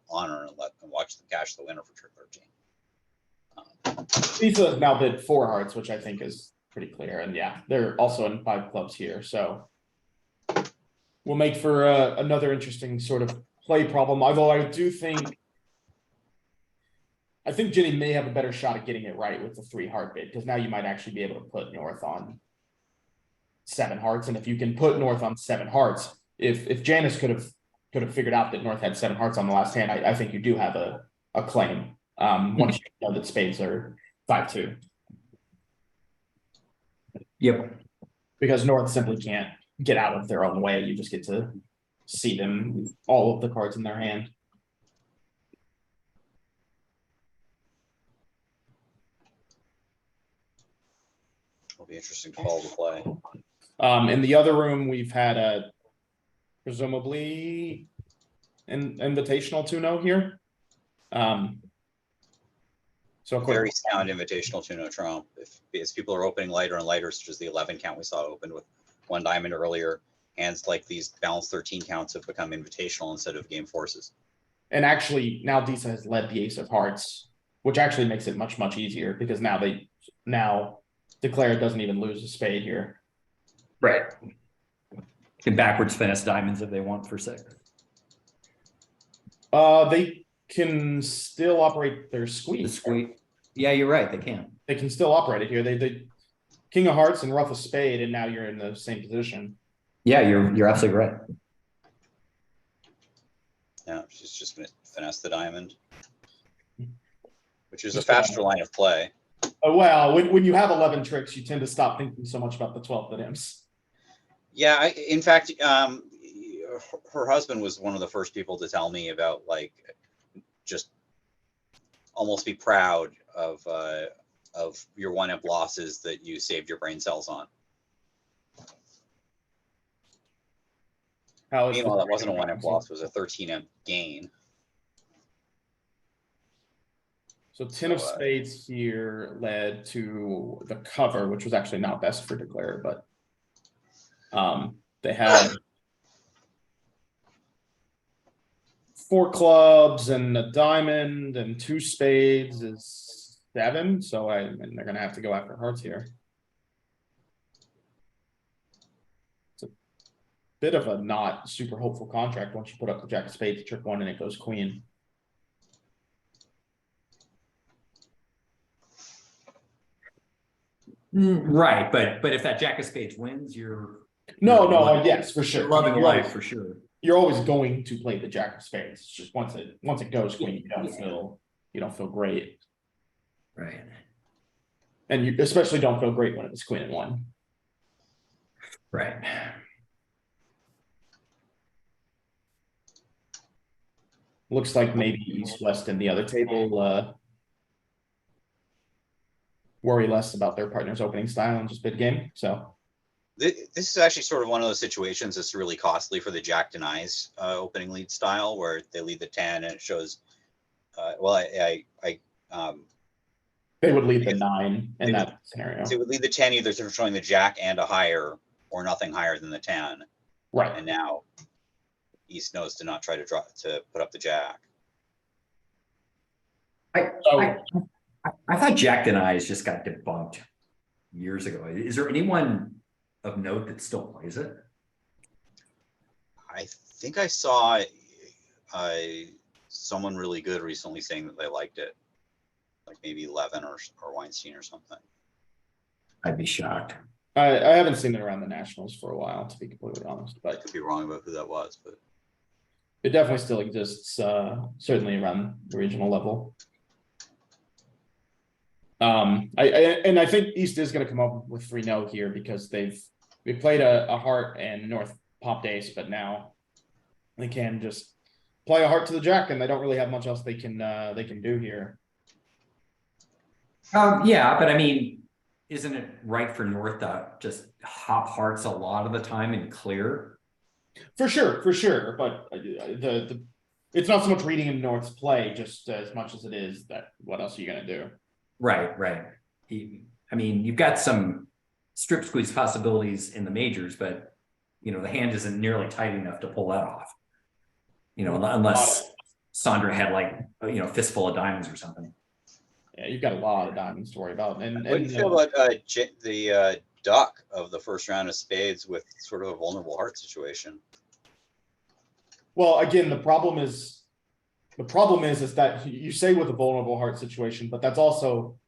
honor and watch them cash the winner for trick 13. Lisa has now bid 4 hearts, which I think is pretty clear. And yeah, they're also in 5 clubs here. So we'll make for another interesting sort of play problem. Although I think Jenny may have a better shot at getting it right with the 3 heart bid, because now you might actually be able to put North on 7 hearts. And if you can put North on 7 hearts, if Janice could have figured out that North had 7 hearts on the last hand, I think you do have a claim. Once you know that spades are 5-2. Yep. Because North simply can't get out of their own way. You just get to see them, all of the cards in their hand. It'll be interesting to follow the play. In the other room, we've had presumably invitational 2-0 here. So a quick, Very sound invitational to no trump. If people are opening lighter and lighter, such as the 11 count we saw opened with 1 diamond earlier, hands like these balanced 13 counts have become invitational instead of game forces. and actually now Disa has led the ace of hearts, which actually makes it much easier because now Declare doesn't even lose a spade here. Right. Can backwards finish diamonds if they want for 6. They can still operate their The squeeze. squeeze. Yeah, you're right. They can. They can still operate it here. They King of Hearts and Ruff a spade, and now you're in the same position. Yeah, you're absolutely right. Yeah, she's just going to finesse the diamond, which is a faster line of play. Well, when you have 11 tricks, you tend to stop thinking so much about the 12 that imps. Yeah, in fact, her husband was one of the first people to tell me about, like, just almost be proud of your 1 imp losses that you saved your brain cells on. Meanwhile, that wasn't a 1 imp loss; it was a 13 imp gain. So 10 of spades here led to the cover, which was actually not best for Declare, but they had 4 clubs and a diamond and 2 spades is 7. So and they're gonna have to go after hearts here. It's a bit of a not super hopeful contract once you put up the jack of spades, trick 1, and it goes queen. Right, but if that jack of spades wins, No, yes, for sure. you're loving You're life always- for sure. You're always going to play the jack of spades. It's just once it goes queen, you don't feel great. Right. And you especially don't feel great when it was queen and 1. Right. Looks like maybe East West and the other table worry less about their partner's opening style and just bid game. So This is actually sort of one of those situations that's really costly for the jack denies opening lead style, where they lead the 10 and it shows. they would lead the 9 in that scenario. They would lead the 10 either through showing the jack and a higher or nothing higher than the 10. Right. And now East knows to not try to put up the jack. I thought Jack denies just got debunked years ago. Is there anyone of note that still plays it? I think I saw someone really good recently saying that they liked it, like maybe Levin or Weinstein or something. I'd be shocked. I haven't seen it around the Nationals for a while, to be completely honest, I but could be wrong about who that was, but it definitely still exists, certainly around the regional level. I think East is going to come up with 3-0 here because they played a heart and North popped ace, but now they can just play a heart to the jack, and they don't really have much else they can do here. Yeah, but I mean, isn't it right for North to just hop hearts a lot of the time and clear? For sure, but it's not so much reading in North's play just as much as it is that what else are you going to do? Right. I mean, you've got some strip squeeze possibilities in the majors, but the hand isn't nearly tight enough to pull that off. Unless Sandra had like a fistful of diamonds or something. Yeah, you've got a lot of diamonds to worry about. And what do you feel about the duck of the first round of spades with sort of a vulnerable heart situation? Well, again, the problem is that you say with a vulnerable heart situation, but that's also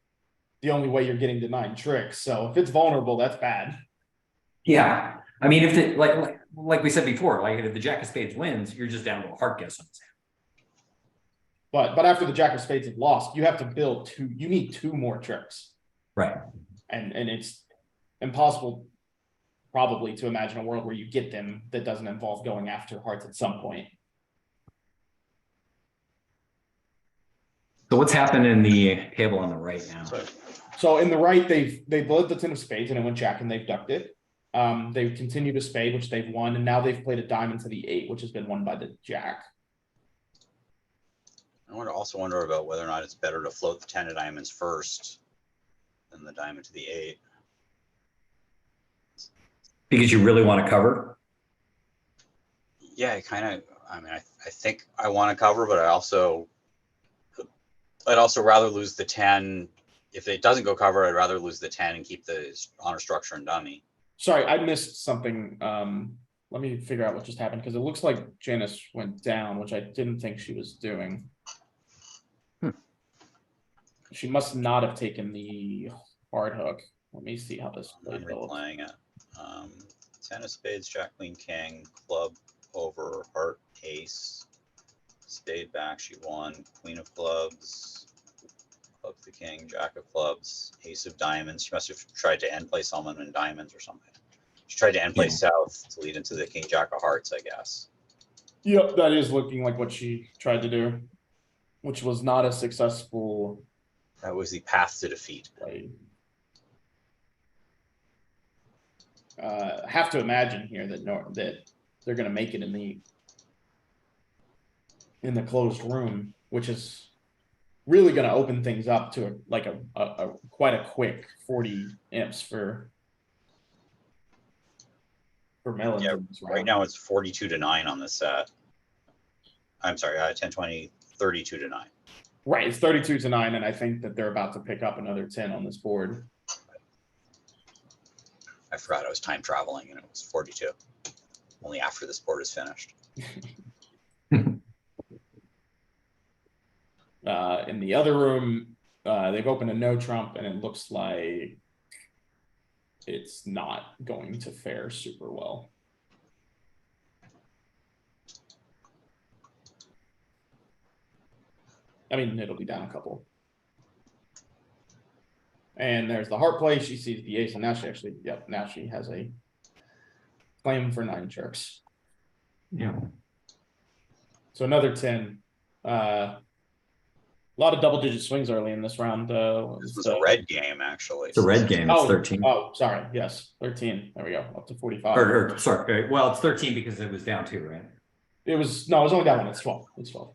the only way you're getting denied tricks. So if it's vulnerable, that's bad. Yeah, I mean, if the like we said before, like if the jack of spades wins, you're just down to a heart guess on his hand. But after the jack of spades have lost, you have to build 2. You need 2 more tricks, right? And it's impossible, probably, to imagine a world where you get them that doesn't involve going after hearts at some point. So what's happened in the table on the right now? So in the right, they've led the 10 of spades and it went jack and they've ducked it. They've continued a spade, which they've won, and now they've played a diamond to the 8, which has been won by the jack. also wonder about whether or not it's better to float the 10 of diamonds first than the diamond to the 8. Because you really want to cover? Yeah, I mean, I think I want to cover, but I'd also rather lose the 10. If it doesn't go cover, I'd rather lose the 10 and keep the honor structure and dummy. Sorry, I missed something. Let me figure out what just happened because it looks like Janice went down, which I didn't think she was doing. She must not have taken the hard hook. Let me see how this I'm developed. replaying it. 10 of spades, jack, queen, king, club over, heart, ace, spade back, she won, queen of clubs, club to king, jack of clubs, ace of diamonds. She must have tried to end play someone in diamonds or something. She tried to end play south to lead into the king, jack of hearts, I guess. Yep, that is looking like what she tried to do, which was not a successful That was the path to defeat. play. Have to imagine here that that they're going to make it in the closed room, which is really going to open things up to quite a quick 40 imps for Mellon. Yeah, right now it's 42-9 on this set. I'm sorry, 10, 20, 32-9. Right, it's 32-9, and I think that they're about to pick up another 10 on this board. I forgot I was time traveling and it was 42. Only after this board is finished. In the other room, they've opened a no trump, and it looks like it's not going to fare super well. I mean, it'll be down a couple. And there's the heart play. She sees the ace, and now she actually, yep, now she has a claim for 9 jerks. Yeah. So another 10. A lot of double-digit swings early in this round. This was a red game, actually. It's a red game. It's 13. Oh, sorry. Yes, 13. There we go. Up to 45. Or sorry. Well, it's 13 because it was down 2, right? It was only down 1. It's 12. It's 12.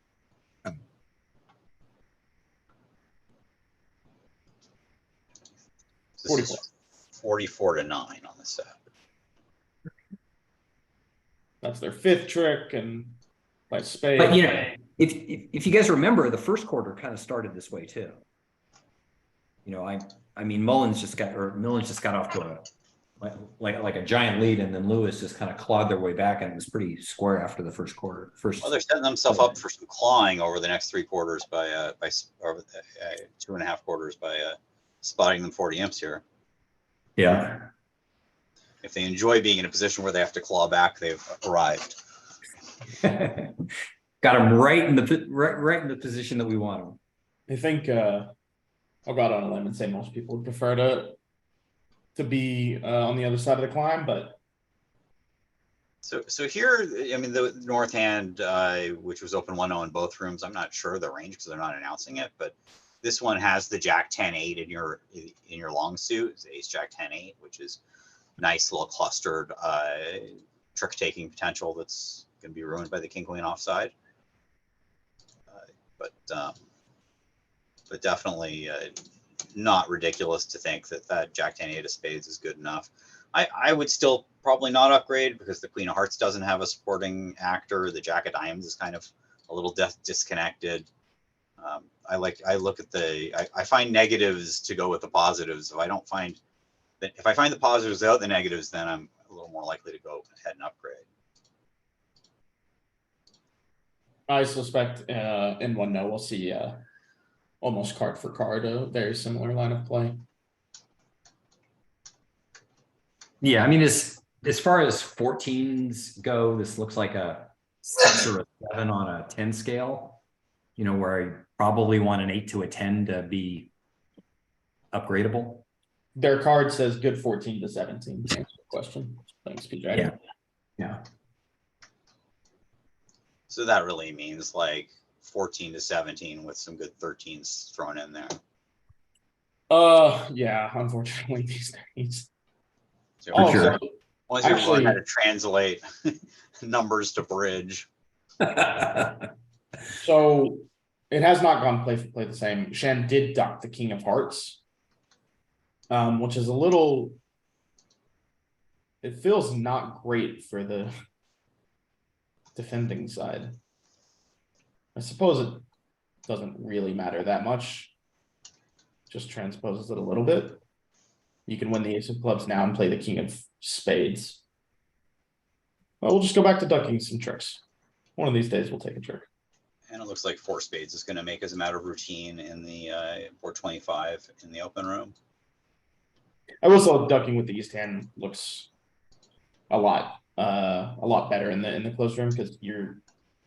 This is 44-9 on the set. That's their 5th trick, and by spade. But if you guys remember, the first quarter kind of started this way too. I mean, Millens just got off to a like a giant lead, and then Lewis just kind of clawed their way back, and it was pretty square after the first quarter. Well, they're setting themselves up for some clawing over the next 3 quarters by 2.5 quarters by spotting them 40 imps here. Yeah. If they enjoy being in a position where they have to claw back, they've arrived. Got them right in the position that we want them. I think I'll go out on a limb and say most people would prefer to be on the other side of the climb, but so here, I mean, the north hand, which was open 1-0 in both rooms, I'm not sure the range because they're not announcing it, but this one has the jack 10-8 in your long suit. It's ace jack 10-8, which is nice little clustered trick taking potential that's going to be ruined by the king queen offside. But definitely not ridiculous to think that jack 10-8 of spades is good enough. I would still probably not upgrade because the queen of hearts doesn't have a supporting actor. The jack of diamonds is kind of a little disconnected. I find negatives to go with the positives. If I find the positives without the negatives, then I'm a little more likely to go ahead and upgrade. I suspect in 1-0 we'll see almost card for card a very similar line of play. Yeah, I mean, as far as 14s go, this looks like a 6 or a 7 on a 10 scale. Where I probably want an 8 to a 10 to be upgradable. Their card says good 14 to 17. Thanks for the question. Thanks, PJ. Yeah. So that really means like 14 to 17 with some good 13s thrown in there. Yeah, unfortunately these days. So sure. Once you learn how to translate numbers to bridge. So It has not gone play for play the same. Shen did duck the king of hearts, which is a little. It feels not great for the defending side. I suppose it doesn't really matter that much. Just transposes it a little bit. You can win the ace of clubs now and play the king of spades. Well, we'll just go back to ducking some tricks. One of these days we'll take a trick. And it looks like 4 spades is going to make as a matter of routine in the 425 in the open room. I will say ducking with the east hand looks a lot better in the closed room because you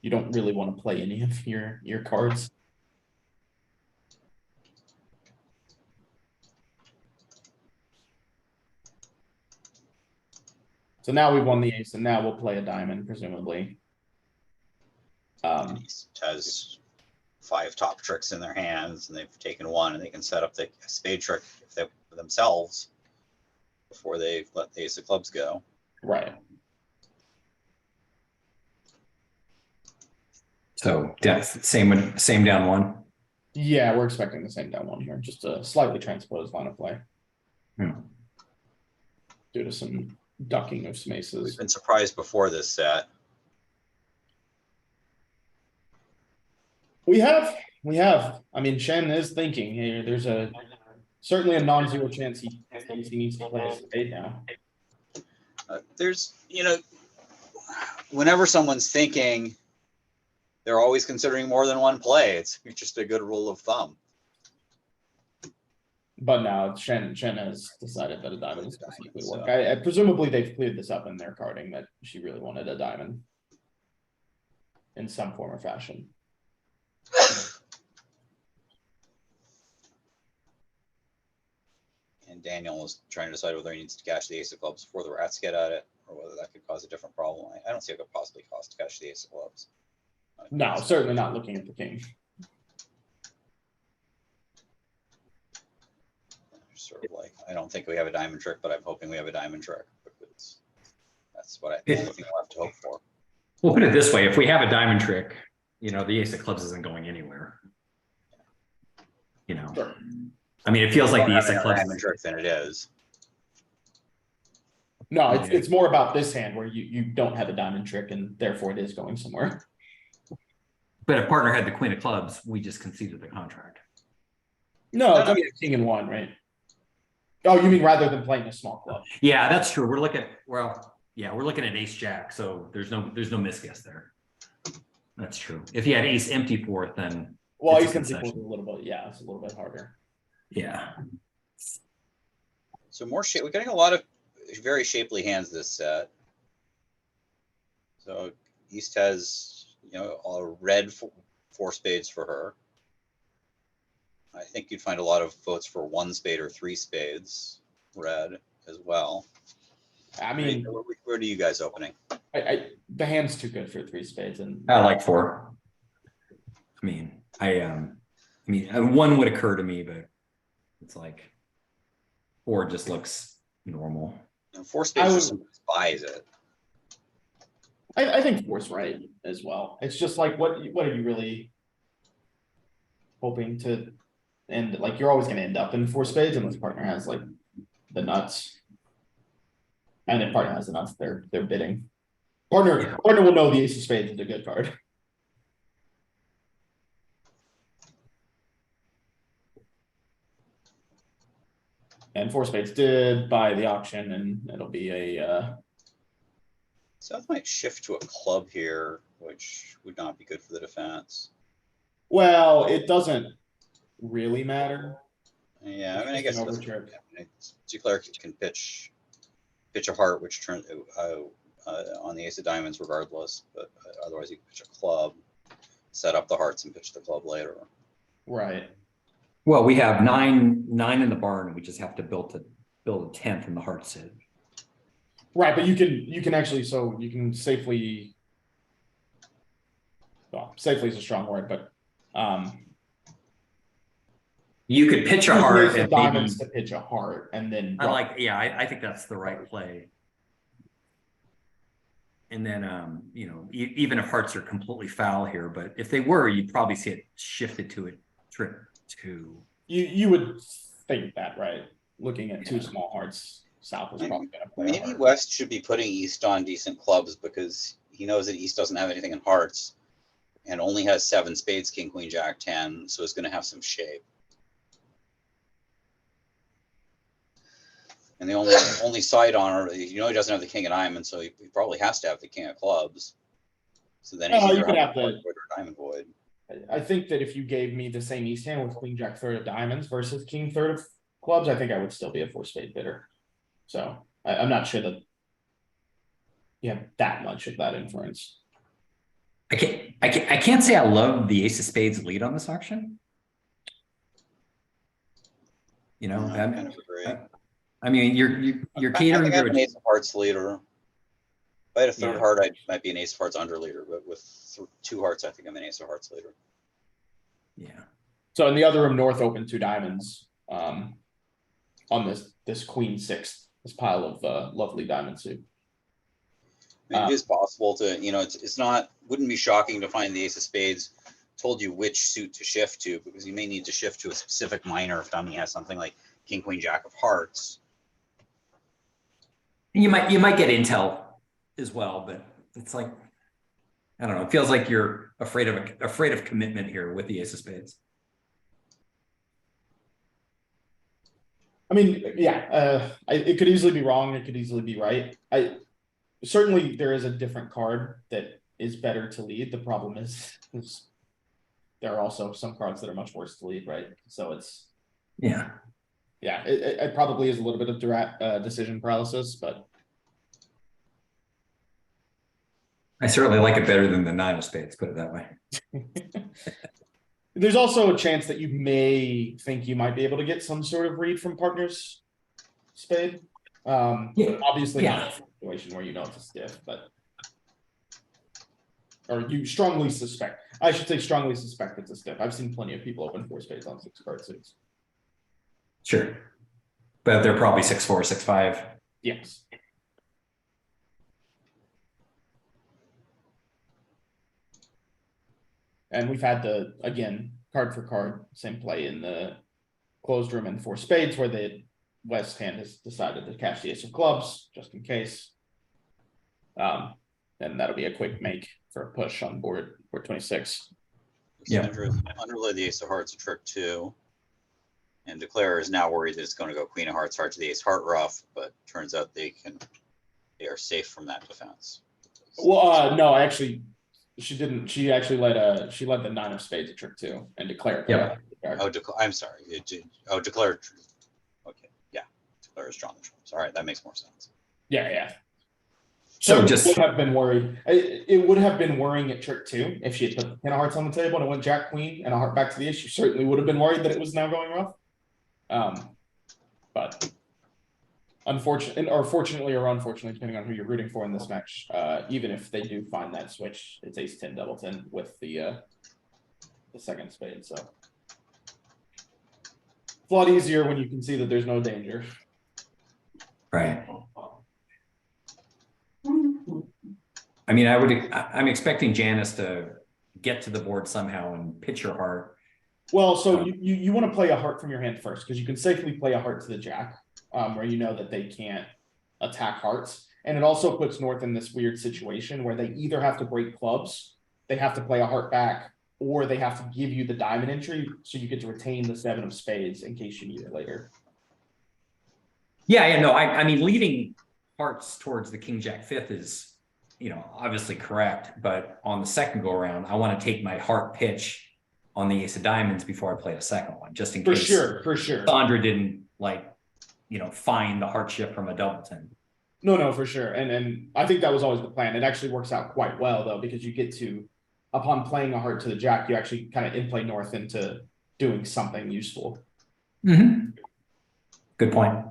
don't really want to play any of your cards. So now we've won the ace, and now we'll play a diamond, presumably. East has 5 top tricks in their hands, and they've taken 1, and they can set up the spade trick if they themselves before they let the ace of clubs go. Right. So same down 1. Yeah, we're expecting the same down 1 here, just a slightly transposed line of play. Due to some ducking of some aces. We've been surprised before this set. We have. I mean, Shen is thinking here. There's certainly a non-zero chance he thinks he needs to play a spade now. There's, whenever someone's thinking, they're always considering more than one play. It's just a good rule of thumb. But now Shen has decided that a diamond is going to work. I presumably they've cleared this up in their carding that she really wanted a diamond in some form or fashion. And Daniel is trying to decide whether he needs to cash the ace of clubs before the rats get at it, or whether that could cause a different problem. I don't see what it could possibly cost to cash the ace of clubs. No, certainly not looking at the king. Sort of like, I don't think we have a diamond trick, but I'm hoping we have a diamond trick. Because that's what the only thing we'll have to hope for. We'll put it this way: if we have a diamond trick, the ace of clubs isn't going anywhere. Sure. I mean, it feels like the ace of clubs diamond trick than it is. No, it's more about this hand where you don't have a diamond trick and therefore it is going somewhere. But if partner had the queen of clubs, we just conceded the contract. No, it's only a king and 1, right? Oh, you mean rather than playing a small club? Yeah, that's true. We're looking at ace jack, so there's no misguess there. That's true. If you had ace empty 4th, then ace empty 4th is a little bit, it's a little bit harder. Yeah. So we're getting a lot of very shapely hands this set. So East has a red 4 spades for her. I think you'd find a lot of votes for 1 spade or 3 spades red as well. I mean, where do you guys opening? The hand's too good for 3 spades, and I like 4. I mean, 1 would occur to me, but it's like 4 just looks normal. And 4 spades just buys it. I think 4's right as well. It's just like what are you really hoping to end? Like you're always going to end up in 4 spades unless partner has like the nuts. And if partner has the nuts, they're bidding. Partner will know the ace of spades is a good card. And 4 spades did buy the auction, and it'll be a. South might shift to a club here, which would not be good for the defense. Well, it doesn't really matter. Yeah, I mean, I guess Duclair can pitch a heart, which turns on the ace of diamonds regardless, but otherwise you can pitch a club, set up the hearts, and pitch the club later. Right. Well, we have 9 in the barn. We just have to build a 10th in the heart set. Right, but you can actually, so you can safely. Well, safely is a strong word, but you could pitch a heart and diamonds to pitch a heart, and then I think that's the right play. And then, you know, even if hearts are completely foul here, but if they were, you'd probably see it shifted to a trip two. You would think that, right? Looking at two small hearts, South is probably going to play. Maybe West should be putting East on decent clubs because he knows that East doesn't have anything in hearts and only has 7 spades, King, Queen, Jack, 10. So it's going to have some shape. And the only side honor, you know, he doesn't have the King of Diamonds, so he probably has to have the King of Clubs. So then he's either have a void or diamond void. I think that if you gave me the same East hand with Queen Jack third of diamonds versus King third of clubs, I think I would still be a 4-spade bidder. So I'm not sure that you have that much of that influence. I can't say I love the ace of spades lead on this auction. You know, I kind of agree. I mean, you're catering to an ace of hearts leader. If I had a third heart, I might be an ace of hearts under leader, but with 2 hearts, I think I'm an ace of hearts leader. Yeah. So in the other room, North open 2 diamonds on this Queen 6, this pile of lovely diamond suit. It is possible to, you know, it's not, wouldn't be shocking to find the ace of spades told you which suit to shift to, because you may need to shift to a specific minor if dummy has something like King, Queen, Jack of hearts. You might get intel as well, but it's like, I don't know. It feels like you're afraid of commitment here with the ace of spades. I mean, yeah, it could easily be wrong. It could easily be right. Certainly there is a different card that is better to lead. The problem is there are also some cards that are much worse to lead, right? So it's yeah, it probably is a little bit of direct decision paralysis, but I certainly like it better than the 9 of spades, put it that way. There's also a chance that you may think you might be able to get some sort of read from partner's spade. Obviously not a situation where you know it's a stiff, but or you strongly suspect. I should say strongly suspect it's a stiff. I've seen plenty of people open 4 spades on 6 card suits. Sure, but they're probably 6-4, 6-5. Yes. And we've had the, again, card for card, same play in the closed room and 4 spades, where the West hand has decided to cash the ace of clubs, just in case. And that'll be a quick make for a push on board 26. Yeah. Underlay the ace of hearts, a trick 2. And Declare is now worried that it's going to go Queen of Hearts, heart to the ace, heart rough, but turns out they are safe from that defense. Well, no, actually, she didn't. She actually led the 9 of spades a trick 2 and Declare. Yeah. Oh, I'm sorry. Declare. Okay, yeah, Declare is strong. All right, that makes more sense. Yeah. So just would have been worried. It would have been worrying at trick 2 if she had put 10 of hearts on the table and it went Jack Queen and a heart back to the ace. She certainly would have been worried that it was now going rough. But fortunately or unfortunately, depending on who you're rooting for in this match, even if they do find that switch, it's ace 10 double 10 with the second spade. So it's a lot easier when you can see that there's no danger. Right. I mean, I'm expecting Janice to get to the board somehow and pitch her heart. Well, so you want to play a heart from your hand first, because you can safely play a heart to the Jack, where you know that they can't attack hearts. And it also puts North in this weird situation where they either have to break clubs, they have to play a heart back, or they have to give you the diamond entry so you get to retain the 7 of spades in case you need it later. Yeah, no, I mean, leading hearts towards the King Jack 5th is, you know, obviously correct, but on the second go around, I want to take my heart pitch on the ace of diamonds before I play a second one, just in case. For sure. Sandra didn't find the heart shift from a double 10. No, for sure. And I think that was always the plan. It actually works out quite well though, because you get to, upon playing a heart to the Jack, you actually kind of in-play North into doing something useful. Mm-hmm. Good point.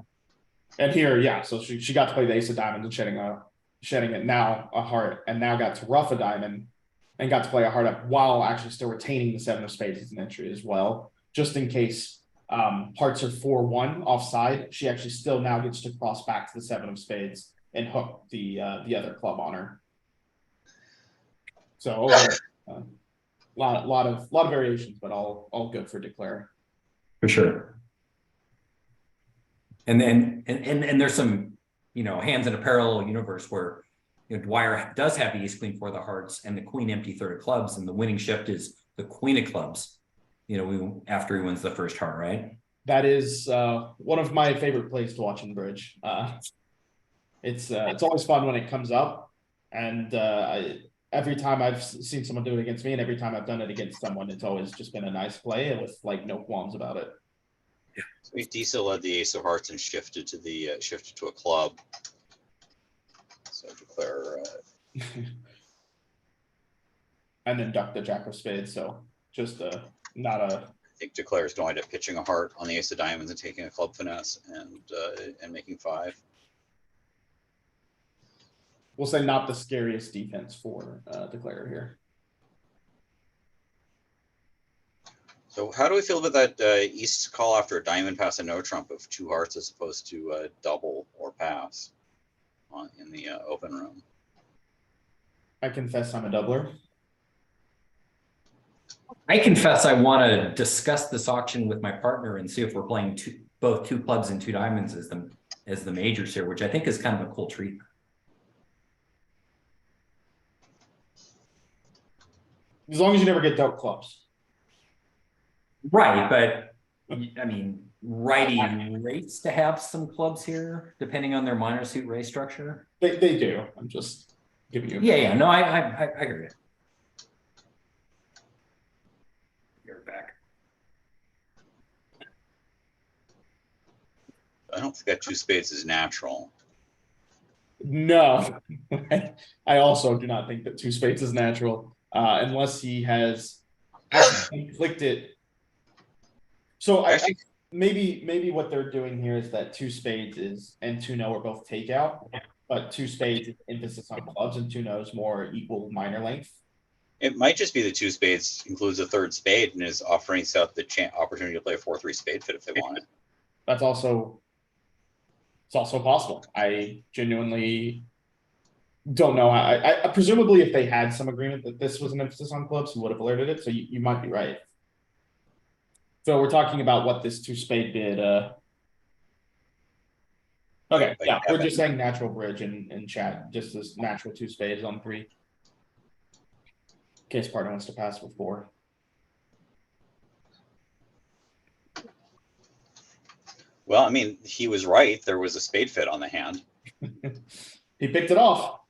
And here, yeah, so she got to play the ace of diamonds and shedding it now a heart, and now got to rough a diamond and got to play a heart up while actually still retaining the 7 of spades as an entry as well, just in case hearts are 4-1 offside. She actually still now gets to cross back to the 7 of spades and hook the other club on her. So lot of variations, but all good for declare. For sure. And then and there's some, you know, hands in a parallel universe where, you know, Dwyer does have the ace queen for the hearts and the queen empty third of clubs, and the winning shift is the queen of clubs, you know, after he wins the first heart, right? That is one of my favorite plays to watch in bridge. It's always fun when it comes up, and every time I've seen someone do it against me, and every time I've done it against someone, it's always just been a nice play and with like no qualms about it. So Disa led the ace of hearts and shifted to a club. So declare. And then duck the jack of spades. So just not a. I think declare is going to pitching a heart on the ace of diamonds and taking a club finesse and making 5. We'll say not the scariest defense for declare here. So how do we feel about that East call after a diamond pass and no trump of 2 hearts as opposed to double or pass in the open room? I confess I'm a doubler. I confess I want to discuss this auction with my partner and see if we're playing both 2 clubs and 2 diamonds as the majors here, which I think is kind of a cool treatment. As long as you never get dealt clubs. Right, but I mean, righty rates to have some clubs here, depending on their minor suit race structure. They do. I'm just giving you. Yeah. No, I agree. You're back. I don't think that 2 spades is natural. No, I also do not think that 2 spades is natural, unless he has clicked it. So I think maybe what they're doing here is that 2 spades is and 2 no are both takeout, but 2 spades is emphasis on clubs and 2 no is more equal minor length. It might just be the 2 spades includes a 3rd spade and is offering South the opportunity to play a 4-3 spade fit if they want it. It's also possible. I genuinely don't know. I presumably if they had some agreement that this was an emphasis on clubs, he would have alerted it. So you might be right. So we're talking about what this 2 spade did. Okay, yeah, we're just saying natural bridge in chat. Just this natural 2 spades on 3. In case partner wants to pass with 4. Well, I mean, he was right. There was a spade fit on the hand. He picked it off.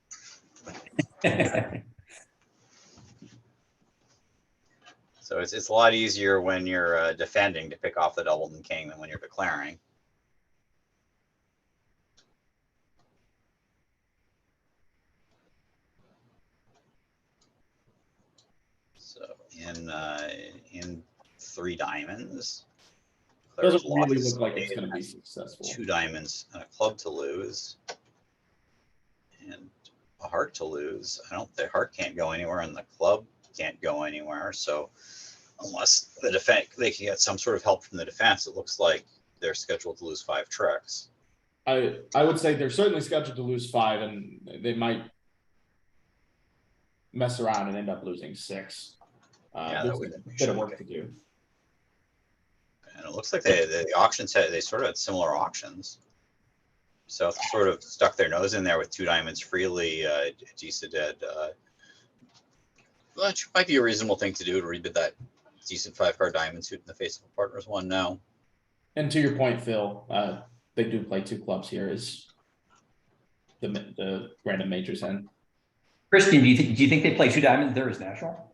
So it's a lot easier when you're defending to pick off the double and king than when you're declaring. So in 3 diamonds, Doesn't really look like it's going to be successful. 2 diamonds and a club to lose, and a heart to lose. The heart can't go anywhere, and the club can't go anywhere. So unless the defense they can get some sort of help from the defense, it looks like they're scheduled to lose 5 tricks. I would say they're certainly scheduled to lose 5, and they might mess around and end up losing 6. Yeah, there's a bit of work to do. And it looks like the auctions they sort of had similar auctions. So sort of stuck their nose in there with 2 diamonds freely. Disa did. Well, that might be a reasonable thing to do to rebid that decent 5-card diamond suit in the face of a partner's 1 no. And to your point, Phil, they do play 2 clubs here. Is the random majors end? Christian, do you think they play 2 diamonds there as natural?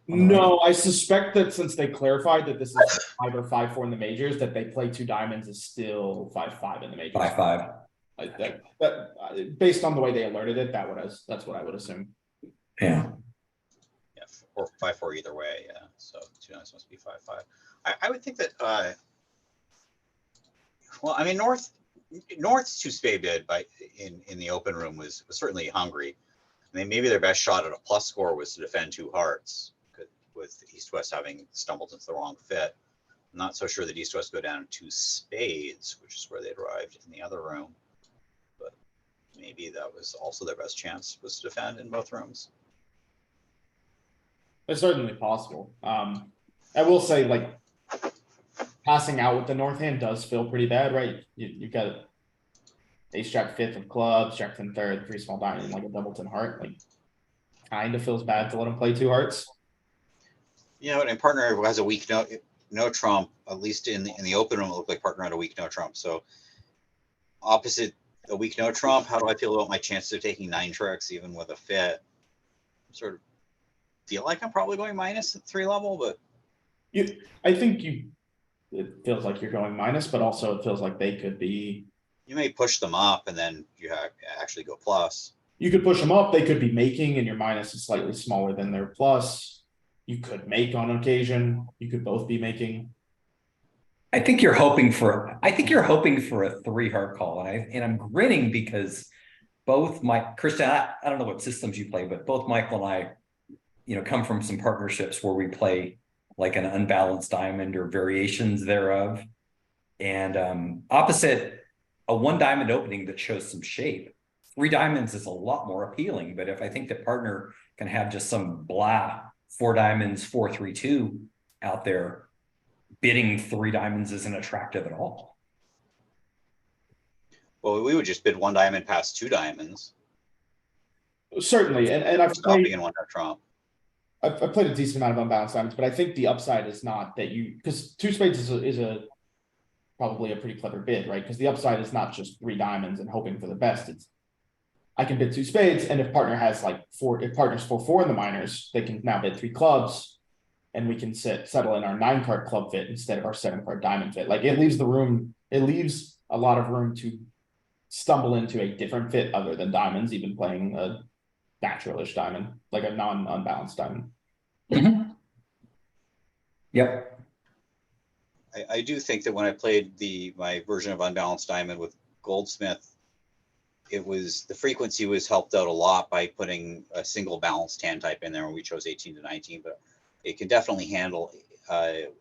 No, I suspect that since they clarified that this is 5 or 5-4 in the majors, that they play 2 diamonds is still 5-5 in the majors. 5-5. That based on the way they alerted it, that's what I would assume. Yeah. Yeah, or 5-4 either way. Yeah. So 2 diamonds must be 5-5. I would think that. Well, I mean, North's 2 spade bid in the open room was certainly hungry. I mean, maybe their best shot at a plus score was to defend 2 hearts, with East-West having stumbled into the wrong fit. I'm not so sure that East-West go down 2 spades, which is where they arrived in the other room. But maybe that was also their best chance, was to defend in both rooms. It's certainly possible. I will say, like, passing out with the north hand does feel pretty bad, right? You've got ace jack fifth of clubs, jack 10 third, 3 small diamond, like a doubleton heart. Like, kind of feels bad to let him play 2 hearts. Yeah, but a partner who has a weak no trump, at least in the open room, it looked like partner had a weak no trump. So opposite a weak no trump, how do I feel about my chances of taking 9 tricks even with a fit? Sort of feel like I'm probably going minus at 3 level, but I think it feels like you're going minus, but also it feels like they could be. You may push them up and then you actually go plus. You could push them up. They could be making, and your minus is slightly smaller than their plus. You could make on occasion. You could both be making. I think you're hoping for a 3 heart call, and I'm grinning because both Christian, I don't know what systems you play, but both Michael and I, come from some partnerships where we play like an unbalanced diamond or variations thereof, and opposite a 1 diamond opening that shows some shape, 3 diamonds is a lot more appealing. But if I think the partner can have just some blah 4 diamonds 4-3-2 out there, bidding 3 diamonds isn't attractive at all. Well, we would just bid 1 diamond past 2 diamonds. Certainly, and I've stopping played in 1 trump. I've played a decent amount of unbalanced diamonds, but I think the upside is not that because 2 spades is a probably a pretty clever bid, right? Because the upside is not just 3 diamonds and hoping for the best. It's I can bid 2 spades, and if partner has like 4, if partner's 4-4 in the minors, they can now bid 3 clubs, and we can settle in our 9 card club fit instead of our 7 card diamond fit. Like, it leaves a lot of room to stumble into a different fit other than diamonds, even playing a naturalish diamond, like a non-unbalanced diamond. Mm-hmm. Yep. I do think that when I played my version of unbalanced diamond with Goldsmith, the frequency was helped out a lot by putting a single balanced hand type in there when we chose 18 to 19, but it can definitely handle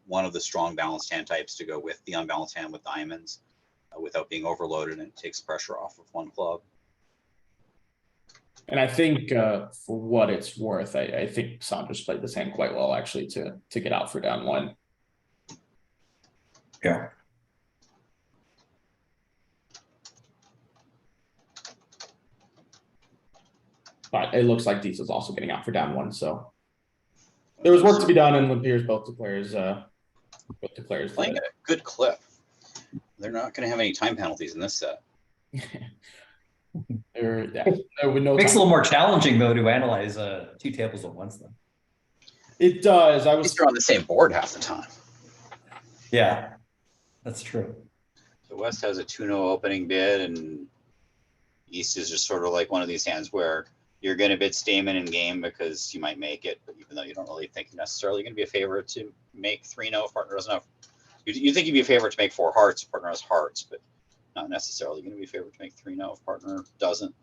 one of the strong balanced hand types to go with the unbalanced hand with diamonds without being overloaded, and it takes pressure off of 1 club. And I think for what it's worth, I think Saunders played this hand quite well, actually, to get out for down 1. Yeah. But it looks like Dietz is also getting out for down 1, so there was work to be done, and Lempire's both declares playing at a good clip. They're not going to have any time penalties in this set. Makes a little more challenging though to analyze 2 tables at once, though. It does. At least they're on the same board half the time. Yeah, that's true. So West has a 2-0 opening bid, and East is just sort of like one of these hands where you're going to bid Stamen in game because you might make it, but even though you don't really think you're necessarily going to be a favorite to make 3-0 if partner doesn't have. You think you'd be a favorite to make 4 hearts if partner has hearts, but not necessarily going to be a favorite to make 3-0 if partner doesn't.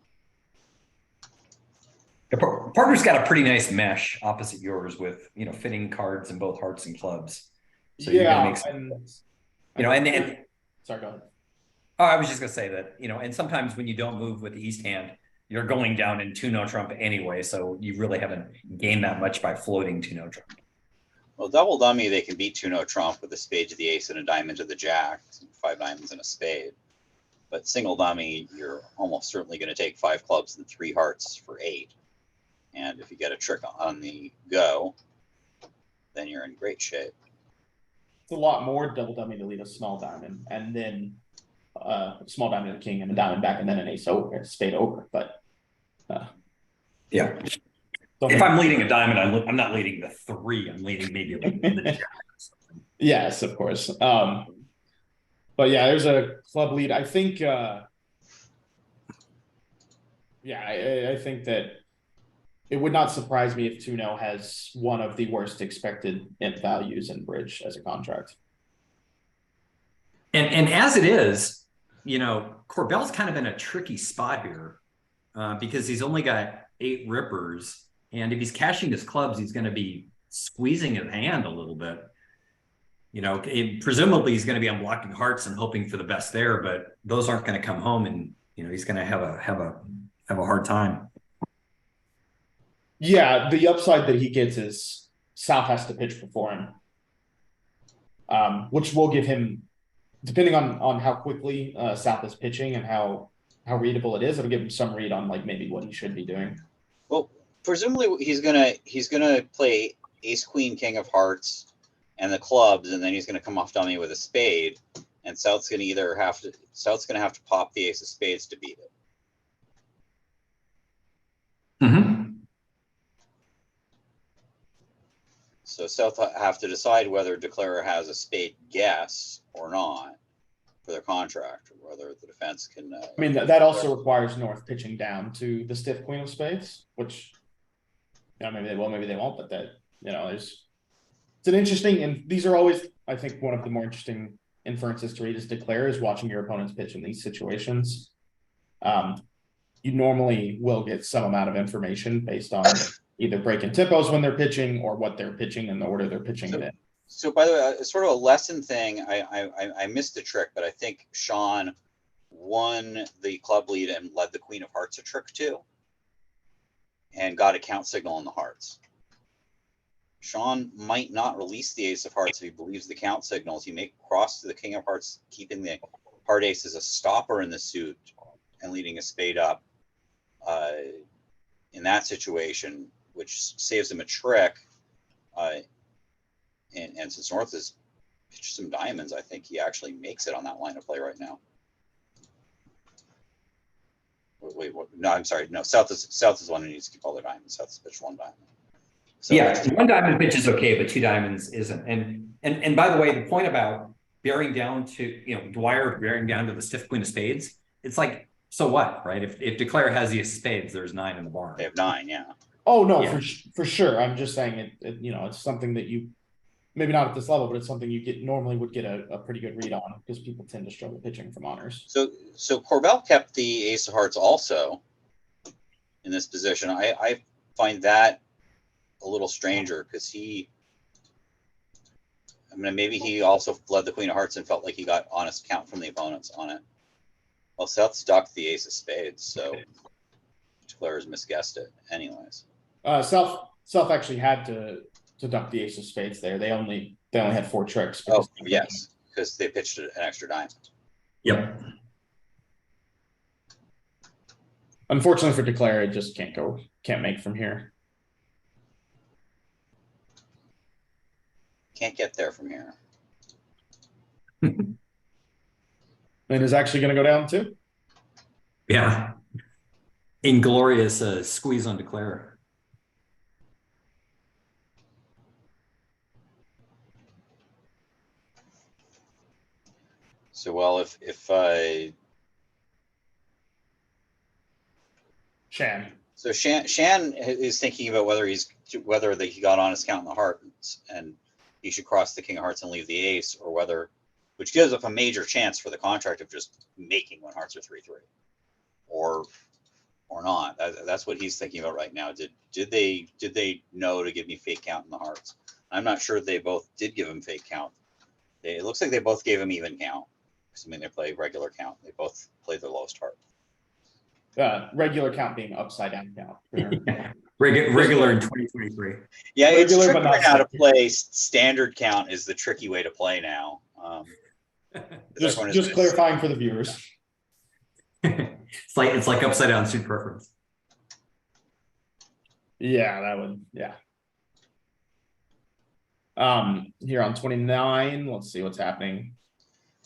The partner's got a pretty nice mesh opposite yours with fitting cards in both hearts and clubs. So you're gonna make some, and sorry, go ahead. Oh, I was just gonna say that and sometimes when you don't move with the East hand, you're going down in 2-0 trump anyway, so you really haven't gained that much by floating 2-0 trump. Well, double dummy, they can beat 2-0 trump with a spade to the ace and a diamond to the jack, 5 diamonds and a spade. But single dummy, you're almost certainly going to take 5 clubs and 3 hearts for 8. And if you get a trick on the go, then you're in great shape. It's a lot more double dummy to lead a small diamond, and then small diamond to the king and a diamond back, and then an ace over, a spade over. But yeah. If I'm leading a diamond, I'm not leading the 3. I'm leading maybe like the jack or something. Yes, of course. But yeah, there's a club lead. I think, I think that it would not surprise me if 2-0 has one of the worst expected int values in bridge as a contract. And as it is, Corbell's kind of in a tricky spot here because he's only got 8 rippers. And if he's cashing his clubs, he's going to be squeezing his hand a little bit. Presumably he's going to be unblocking hearts and hoping for the best there, but those aren't going to come home he's going to have a hard time. Yeah, the upside that he gets is South has to pitch before him, which will give him, depending on how quickly South is pitching and how readable it is, it'll give him some read on like maybe what he should be doing. Well, presumably he's gonna play ace, queen, king of hearts, and the clubs, and then he's gonna come off dummy with a spade, and South's gonna have to pop the ace of spades to beat it. Mm-hmm. So South have to decide whether declarer has a spade guess or not for their contract, or whether the defense can. I mean, that also requires North pitching down to the stiff queen of spades, which, maybe they will, maybe they won't, but that, it's an interesting, and these are always, I think, one of the more interesting inferences to read is declare is watching your opponent's pitch in these situations. You normally will get some amount of information based on either breaking tempos when they're pitching or what they're pitching and the order they're pitching it in. So by the way, sort of a lesson thing, I missed the trick, but I think Sean won the club lead and led the queen of hearts a trick too, and got a count signal in the hearts. Sean might not release the ace of hearts if he believes the count signals. He may cross to the king of hearts, keeping the heart ace as a stopper in the suit and leading a spade up in that situation, which saves him a trick. And since North has pitched some diamonds, I think he actually makes it on that line of play right now. Wait, what? No, I'm sorry. No, South is the one who needs to keep all their diamonds. South has pitched one diamond. So yeah, one diamond pitch is okay, but two diamonds isn't. And by the way, the point about bearing down to Dwyer bearing down to the stiff queen of spades, it's like, so what, right? If declare has the spades, there's 9 in the barn. They have 9, yeah. Oh no, yeah. For sure. I'm just saying it's something that you maybe not at this level, but it's something you normally would get a pretty good read on because people tend to struggle pitching from honors. So Corbell kept the ace of hearts also in this position. I find that a little stranger because maybe he also led the queen of hearts and felt like he got honest count from the opponents on it. Well, South stuck the ace of spades, so declarers misguessed it anyways. South actually had to duck the ace of spades there. They only had 4 tricks. Oh, yes, because they pitched an extra diamond. Yep. Unfortunately for declare, it just can't make from here. Can't get there from here. And is actually going to go down too. Yeah. Inglorious squeeze on declare. So well, if Shan. So Shan is thinking about whether he got honest count in the hearts and he should cross the king of hearts and leave the ace, or whether, which gives up a major chance for the contract of just making when hearts are 3-3, or not. That's what he's thinking about right now. Did they know to give me fake count in the hearts? I'm not sure they both did give him fake count. It looks like they both gave him even count. I mean, they play regular count. They both play the lowest heart. Regular count being upside down count. Regular in 2023. Yeah, regular, it's tricky but not right now to play standard count is the tricky way to play now. Just clarifying for the viewers. It's like upside down suit preference. Yeah, that would, yeah. Here on 29, let's see what's happening.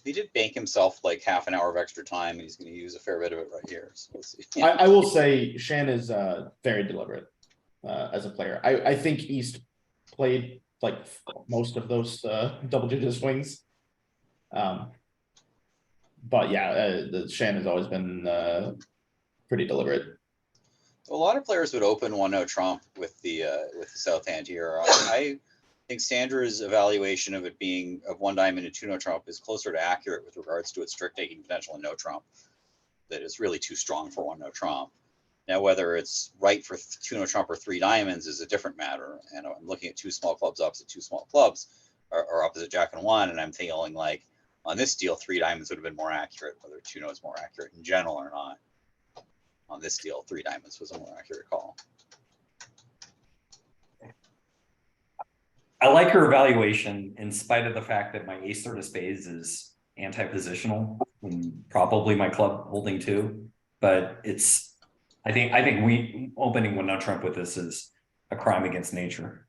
He did bank himself like half an hour of extra time, and he's going to use a fair bit of it right here. So we'll see. I will say Shan is very deliberate as a player. I think East played like most of those double-digit swings. But yeah, Shan has always been pretty deliberate. A lot of players would open 1-0 trump with the south hand here. I think Sandra's evaluation of it being of 1 diamond and 2-0 trump is closer to accurate with regards to its trick taking potential and no trump. That is really too strong for 1-0 trump. Now, whether it's right for 2-0 trump or 3 diamonds is a different matter. And I'm looking at 2 small clubs opposite 2 small clubs or opposite Jack and 1, and I'm feeling like, On this deal, 3 diamonds would have been more accurate, whether 2-0 is more accurate in general or not. On this deal, 3 diamonds was a more accurate call. I like her evaluation in spite of the fact that my ace sort of spades is anti-positional and probably my club holding too. But it's, I think we opening with no trump with this is a crime against nature.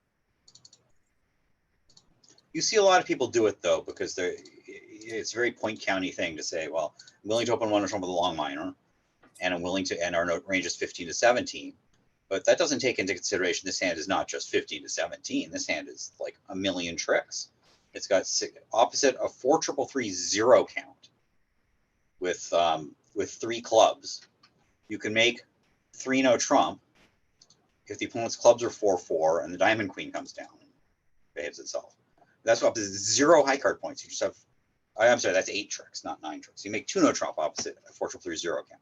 You see a lot of people do it though, because it's a very point county thing to say, well, I'm willing to open one trump with a long minor, and I'm willing to, and our note range is 15 to 17. But that doesn't take into consideration this hand is not just 15 to 17. This hand is like a million tricks. It's got opposite a 4-3-3-0 count with 3 clubs. You can make 3-0 trump if the opponent's clubs are 4-4 and the diamond queen comes down and behaves itself. That's opposite 0 high card points. You just have, I'm sorry, that's 8 tricks, not 9 tricks. You make 2-0 trump opposite a 4-3-3-0 count.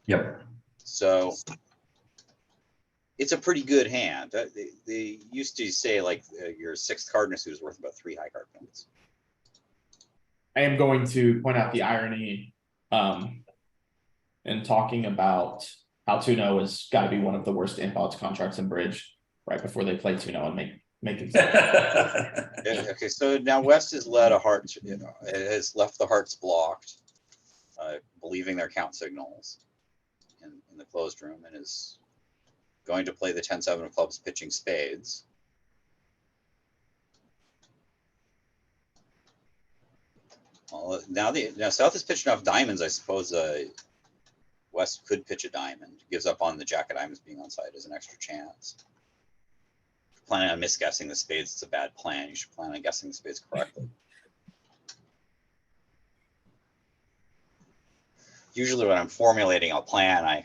Yep. So it's a pretty good hand. They used to say like your 6th card in a suit is worth about 3 high card points. I am going to point out the irony in talking about how 2-0 has got to be one of the worst imp odds contracts in bridge right before they play 2-0 and make it. Okay, so now West has led a heart, has left the hearts blocked, believing their count signals in the closed room, and is going to play the 10-7 of clubs pitching spades. Well, now South has pitched enough diamonds, I suppose West could pitch a diamond. Gives up on the jack of diamonds being on side as an extra chance. Planning on misguessing the spades, it's a bad plan. You should plan on guessing the spades correctly. Usually when I'm formulating a plan, I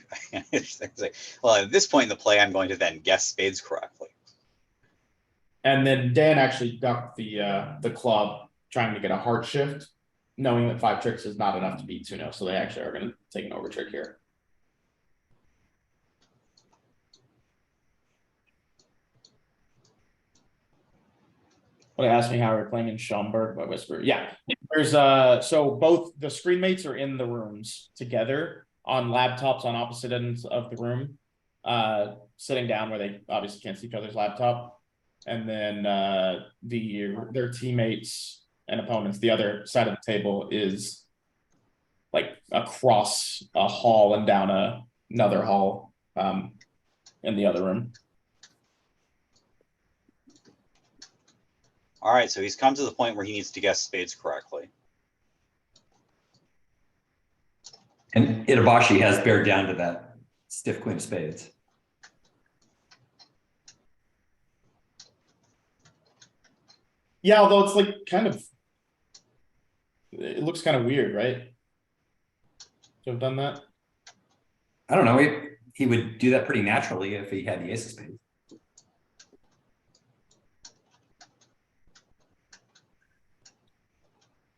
say, well, at this point in the play, I'm going to then guess spades correctly. And then Dan actually ducked the club trying to get a heart shift, knowing that 5 tricks is not enough to beat 2-0. So they actually are going to take an over trick here. But it asked me how we're playing in Schaumburg by Whisper. Yeah, there's so both the screen mates are in the rooms together on laptops on opposite ends of the room, sitting down where they obviously can't see each other's laptop, and then their teammates and opponents, the other side of the table is like across a hall and down another hall in the other room. All right, so he's come to the point where he needs to guess spades correctly. And Itabashi has bared down to that stiff queen of spades. Yeah, although it's like it looks kind of weird, right? To have done that. I don't know. He would do that pretty naturally if he had the ace of spades.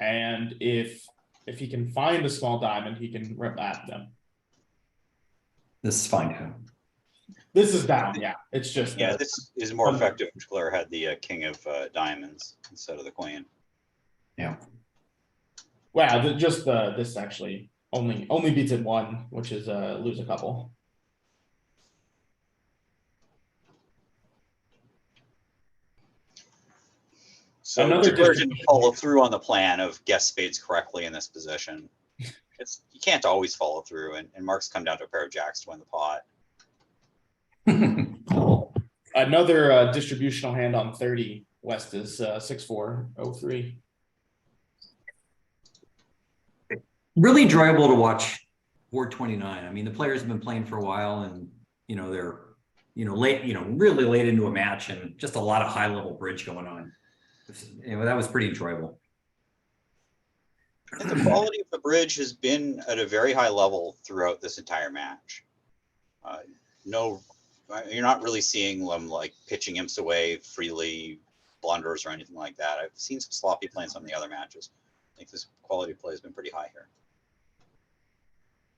And if he can find a small diamond, he can rip at them. This is fine too. This is down, yeah. It's just this is more effective if Claire had the king of diamonds instead of the queen. Yeah. Wow, this actually only beats it 1, which is lose a couple. So Claire didn't follow through on the plan of guess spades correctly in this position. You can't always follow through, and Mark's come down to a pair of jacks to win the pot. Cool. Another distributional hand on 30. West is 6-4-0-3. Really enjoyable to watch board 29. I mean, the players have been playing for a while, and they're late, really late into a match, and just a lot of high level bridge going on. That was pretty enjoyable. And the quality of the bridge has been at a very high level throughout this entire match. You're not really seeing them like pitching imps away freely, blunders or anything like that. I've seen some sloppy play in some of the other matches. I think this quality of play has been pretty high here.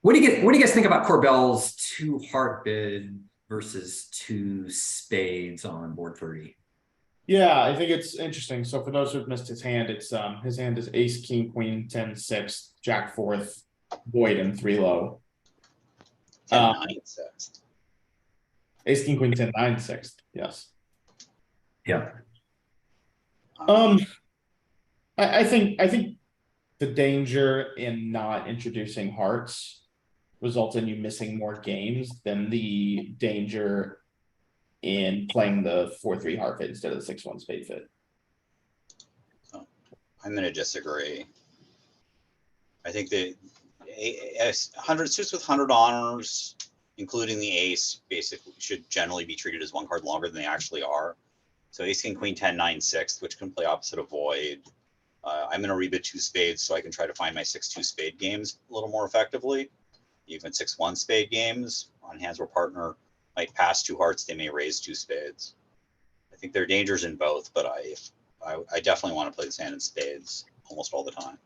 What do you guys think about Corbell's 2 heart bid versus 2 spades on board 30? Yeah, I think it's interesting. So for those who've missed his hand, it's his hand is ace, king, queen, 10, 6, jack, fourth, void, and 3 low. 10, 9, 6. Ace, king, queen, 10, 9, 6. Yes. Yeah. I think the danger in not introducing hearts results in you missing more games than the danger in playing the 4-3 heart fit instead of the 6-1 spade fit. I'm going to disagree. I think the 100 suits with 100 honors, including the ace, basically should generally be treated as one card longer than they actually are. So ace, king, queen, 10, 9, 6, which can play opposite of void. I'm going to rebid 2 spades so I can try to find my 6-2 spade games a little more effectively. Even 6-1 spade games on hands where partner might pass 2 hearts, they may raise 2 spades. I think there are dangers in both, but I definitely want to play this hand in spades almost all the time.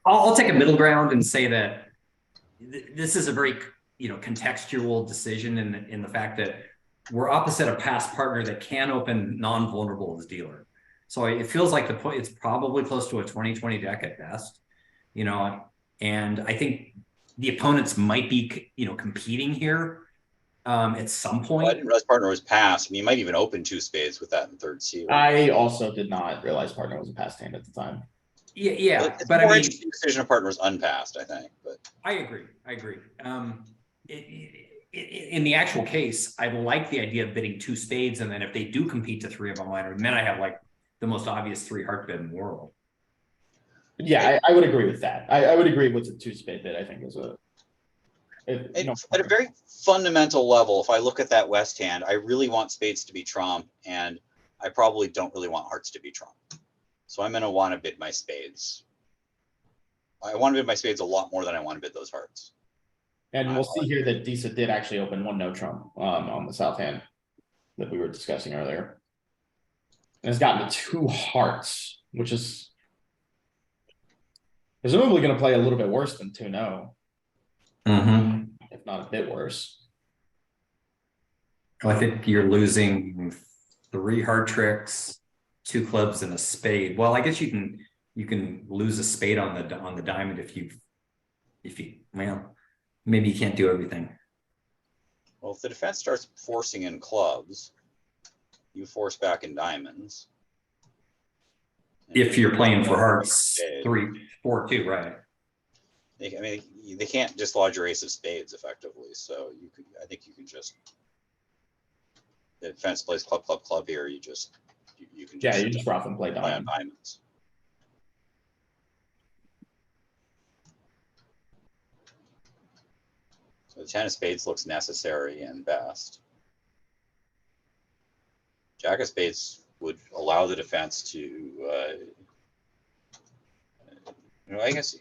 I'll take a middle ground and say that this is a very, contextual decision in the fact that we're opposite a past partner that can open non-vulnerable as dealer. So it feels like it's probably close to a 2020 deck at best, and I think the opponents might be, competing here at some point. Well, I didn't realize partner was passed. I mean, you might even open 2 spades with that in third C. I also did not realize partner was a passed hand at the time. Yeah, It's but more I mean, interesting decision of partner was unpassed, I think. But I agree. In the actual case, I like the idea of bidding 2 spades, and then if they do compete to 3 of a minor, then I have like the most obvious 3 heart bid in the world. Yeah, I would agree with that. I would agree with the 2 spade bid. I think is at a very fundamental level, if I look at that West hand, I really want spades to be trump, and I probably don't really want hearts to be trump. So I'm going to want to bid my spades. I want to bid my spades a lot more than I want to bid those hearts. And we'll see here that Disa did actually open 1 no trump on the south hand that we were discussing earlier. And it's gotten to 2 hearts, which is presumably going to play a little bit worse than 2 no. If not a bit worse. I think you're losing 3 heart tricks, 2 clubs, and a spade. Well, I guess you can lose a spade on the diamond if you well, maybe you can't do everything. Well, if the defense starts forcing in clubs, you force back in diamonds. If you're playing for hearts 3, 4, 2, right? I mean, they can't dislodge your ace of spades effectively. So I think you can just, the defense plays club, club, club here. You can just, you just rough and play diamonds. So the 10 of spades looks necessary and best. Jack of spades would allow the defense to, I guess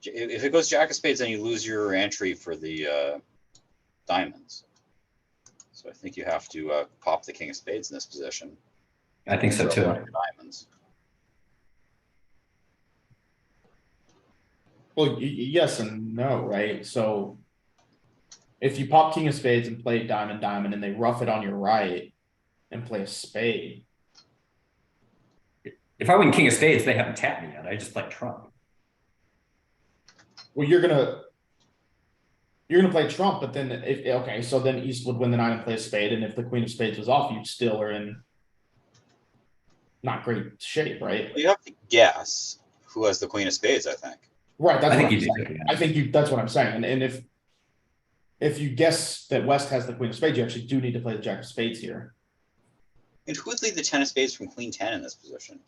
if it goes Jack of spades, then you lose your entry for the diamonds. So I think you have to pop the king of spades in this position. I think so too. Diamonds. Well, yes and no, right? So if you pop king of spades and play diamond, diamond, and they rough it on your right and play a spade. If I win king of spades, they haven't tapped me yet. I just play trump. Well, you're gonna play trump, but then so then East would win the 9 and play a spade, and if the queen of spades was off, you still are in not great shape, right? Well, you have to guess who has the queen of spades, I think. Right, that's I what think I'm you saying. do. I think that's what I'm saying. And if you guess that West has the queen of spades, you actually do need to play the jack of spades here. And who would lead the 10 of spades from queen 10 in this position?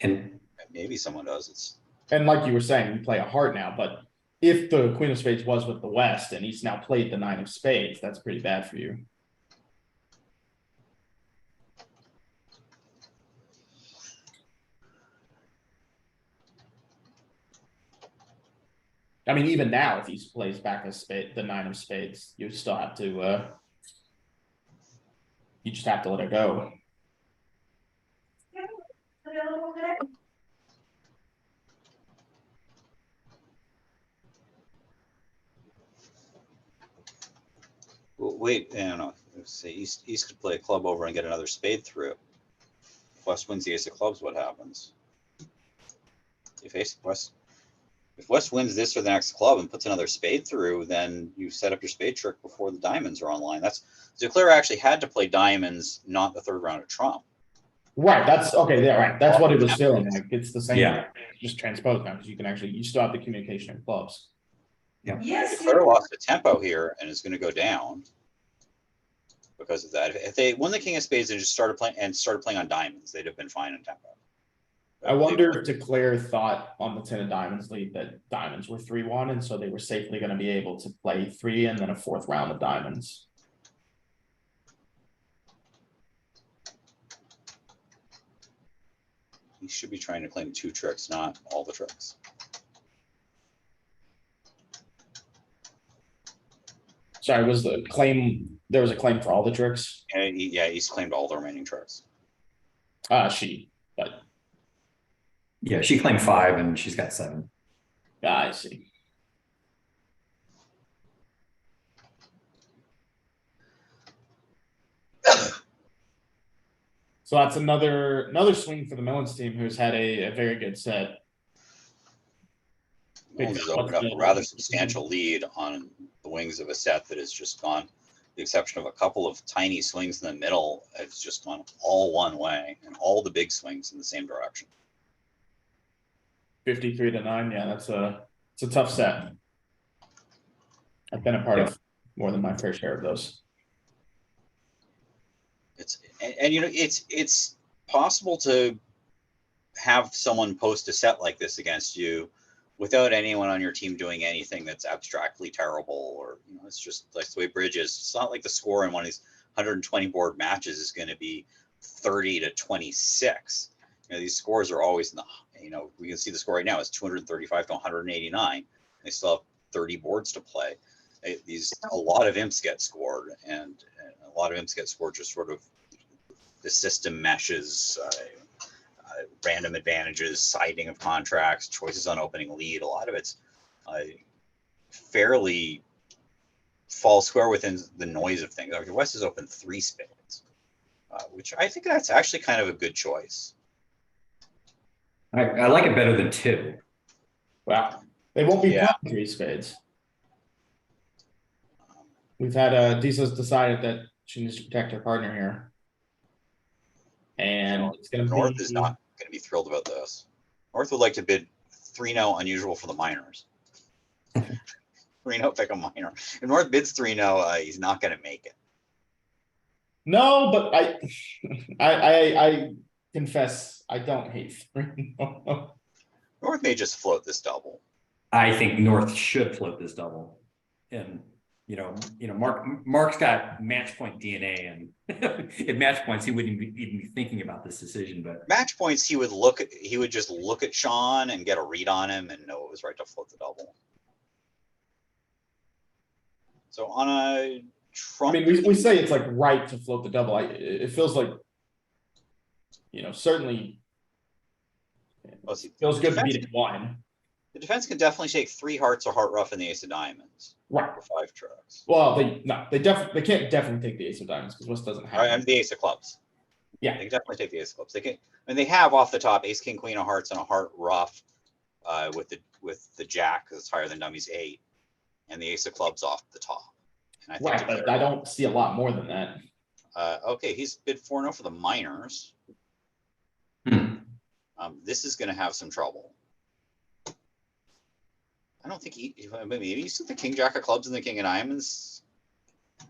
And maybe someone does. And like you were saying, you play a heart now, but if the queen of spades was with the West and he's now played the 9 of spades, that's pretty bad for you. I mean, even now, if he plays back a spade, the 9 of spades, you still have to, you just have to let it go. wait, no. Let's see, East could play a club over and get another spade through. If West wins the ace of clubs, what happens? If West wins this or the next club and puts another spade through, then you set up your spade trick before the diamonds are online. Duclair actually had to play diamonds, not the third round of Trump. Right, that's okay. Yeah, right. That's what it was feeling like. It's the same, just transposed now because you still have the communication in clubs. Yeah. Yes. Duclair lost a tempo here and is going to go down because of that. If they won the king of spades and just started playing on diamonds, they'd have been fine in tempo. I wonder if Duclair thought on the 10 of diamonds lead that diamonds were 3-1, and so they were safely going to be able to play 3 and then a 4th round of diamonds. He should be trying to claim 2 tricks, not all the tricks. Sorry, was the claim, there was a claim for all the tricks? Yeah, he's claimed all the remaining tricks. But Yeah, she claimed 5 and she's got 7. I see. So that's another swing for the Mellons team, who's had a very good set. Mullins has opened up a rather substantial lead on the wings of a set that has just gone, with the exception of a couple of tiny swings in the middle, it's just gone all one way, and all the big swings in the same direction. 53-9. Yeah, it's a tough set. I've been a part of more than my fair share of those. It's possible to have someone post a set like this against you without anyone on your team doing anything that's abstractly terrible, or it's just like the way bridge is. It's not like the score in one of these 120 board matches is going to be 30-26. These scores are always in the, we can see the score right now is 235 to 189. They still have 30 boards to play. A lot of imps get scored, and a lot of imps get scored just sort of the system meshes, random advantages, siding of contracts, choices on opening lead. A lot of it's fairly falls square within the noise of things. West has opened 3 spades, which I think that's actually kind of a good choice. I like it better than 2. Wow. They won't be playing 3 spades. We've had Disa's decided that she needs to protect her partner here. And it's going to be... North is not going to be thrilled about this. North would like to bid 3-0 unusual for the minors. 3-0 pick a minor. If North bids 3-0, he's not going to make it. No, but I confess I don't hate 3-0. North may just float this double. I think North should float this double. And Mark's got match point DNA, and at match points he wouldn't even be thinking about this decision. But match points, he would just look at Sean and get a read on him and know it was right to float the double. So on a Trump, I mean, we say it's like right to float the double. It feels like, certainly feels good to beat it 1. The defense can definitely take 3 hearts or heart rough and the ace of diamonds. Right. For 5 tricks. Well, they can't definitely take the ace of diamonds because West doesn't have. And the ace of clubs. Yeah, they can definitely take the ace of clubs. They can, and they have off the top ace, king, queen of hearts, and a heart rough with the jack that's higher than dummies 8, and the ace of clubs off the top. And I think but I don't see a lot more than that. Okay, he's bid 4-0 for the minors. This is going to have some trouble. I don't think maybe he's the king jack of clubs and the king of diamonds.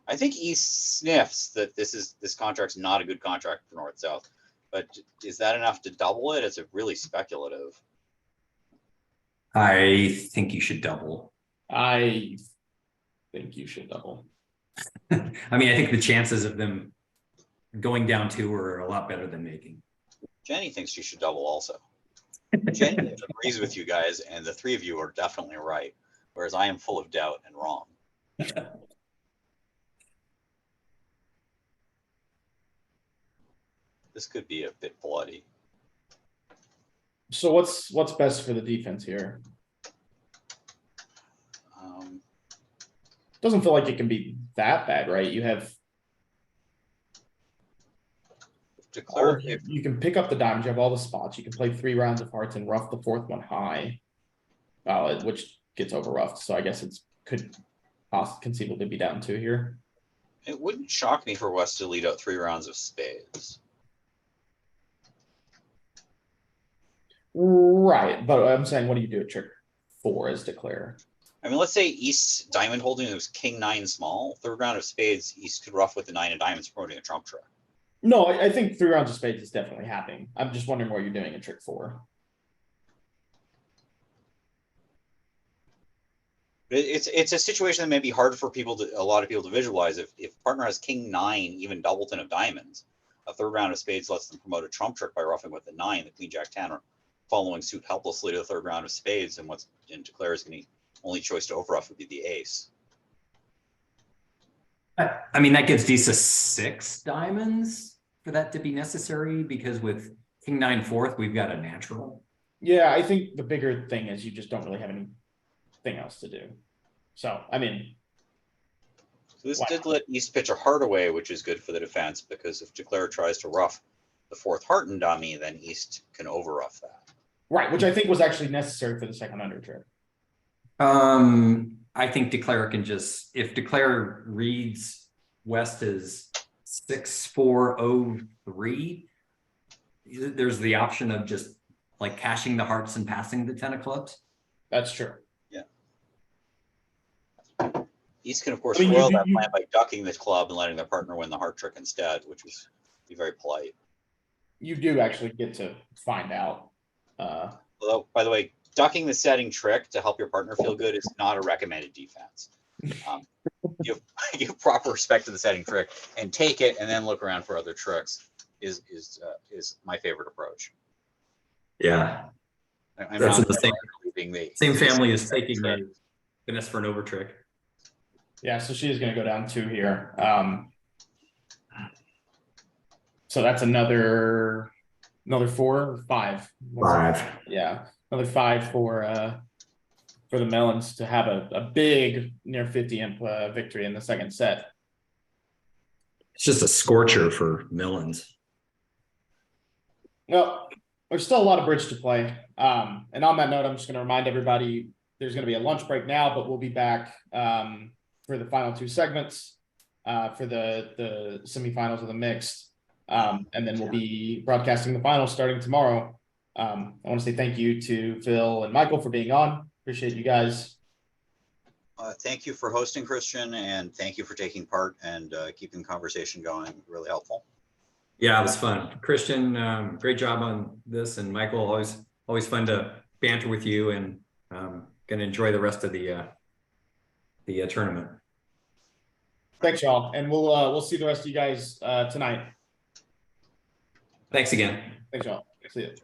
I think he sniffs that this contract's not a good contract for North South, but is that enough to double it? It's a really speculative. I think you should double. I think you should double. I mean, I think the chances of them going down 2 are a lot better than making. Jenny thinks you should double also. Jenny agrees with you guys, and the 3 of you are definitely right, whereas I am full of doubt and wrong. This could be a bit bloody. So what's best for the defense here? Doesn't feel like it can be that bad, right? You have Declare you can pick up the diamonds, you have all the spots, you can play 3 rounds of hearts and rough the 4th one high. Which gets over roughed, so I guess it's could conceivably be down 2 here. it wouldn't shock me for West to lead out 3 rounds of spades. Right, but I'm saying, what do you do at trick 4 as declare? I mean, let's say East's diamond holding, it was king 9 small. 3rd round of spades, East could ruff with the 9 of diamonds, promoting a trump trick. No, I think 3 rounds of spades is definitely happening. I'm just wondering what you're doing in trick 4. It's a situation that may be hard for a lot of people to visualize. If partner has king 9, even doubleton of diamonds, a 3rd round of spades lets them promote a trump trick by roughing with the 9, the queen jack 10, or following suit helplessly to the 3rd round of spades. And what's in declare is going to only choice to overruff would be the ace. I mean, that gives Disa 6 diamonds for that to be necessary, because with king 9 4th, we've got a natural. Yeah, I think the bigger thing is you just don't really have anything else to do. So, I mean, so this did let East pitch a heart away, which is good for the defense, because if declare tries to ruff the 4th heart and dummy, then East can overruff that. right, which I think was actually necessary for the second under trick. I think declare can just, if declare reads West as 6-4-0-3, there's the option of just like cashing the hearts and passing the 10 of clubs. That's true. Yeah. East can, of course, foil that plan by ducking the club and letting their partner win the heart trick instead, which would be very polite. You do actually get to find out. Although, by the way, ducking the setting trick to help your partner feel good is not a recommended defense. Give proper respect to the setting trick and take it, and then look around for other tricks is my favorite approach. Yeah, I'm that's not the same family as taking the finesse for an over trick. Yeah, so she is going to go down 2 here. So that's another 4 or 5. 5. Yeah, another 5 for the Melons to have a big near 50 imp victory in the second set. It's just a scorcher for Melons. Well, there's still a lot of bridge to play. And on that note, I'm just going to remind everybody there's going to be a lunch break now, but we'll be back for the final 2 segments for the semifinals of the mixed. And then we'll be broadcasting the finals starting tomorrow. I want to say thank you to Phil and Michael for being on. Appreciate you guys. Thank you for hosting, Christian, and thank you for taking part and keeping the conversation going. Really helpful. Yeah, it was fun. Christian, great job on this, and Michael, always fun to banter with you, and gonna enjoy the rest of the tournament. Thanks, y'all, and we'll see the rest of you guys tonight. Thanks again. Thanks, y'all. See you.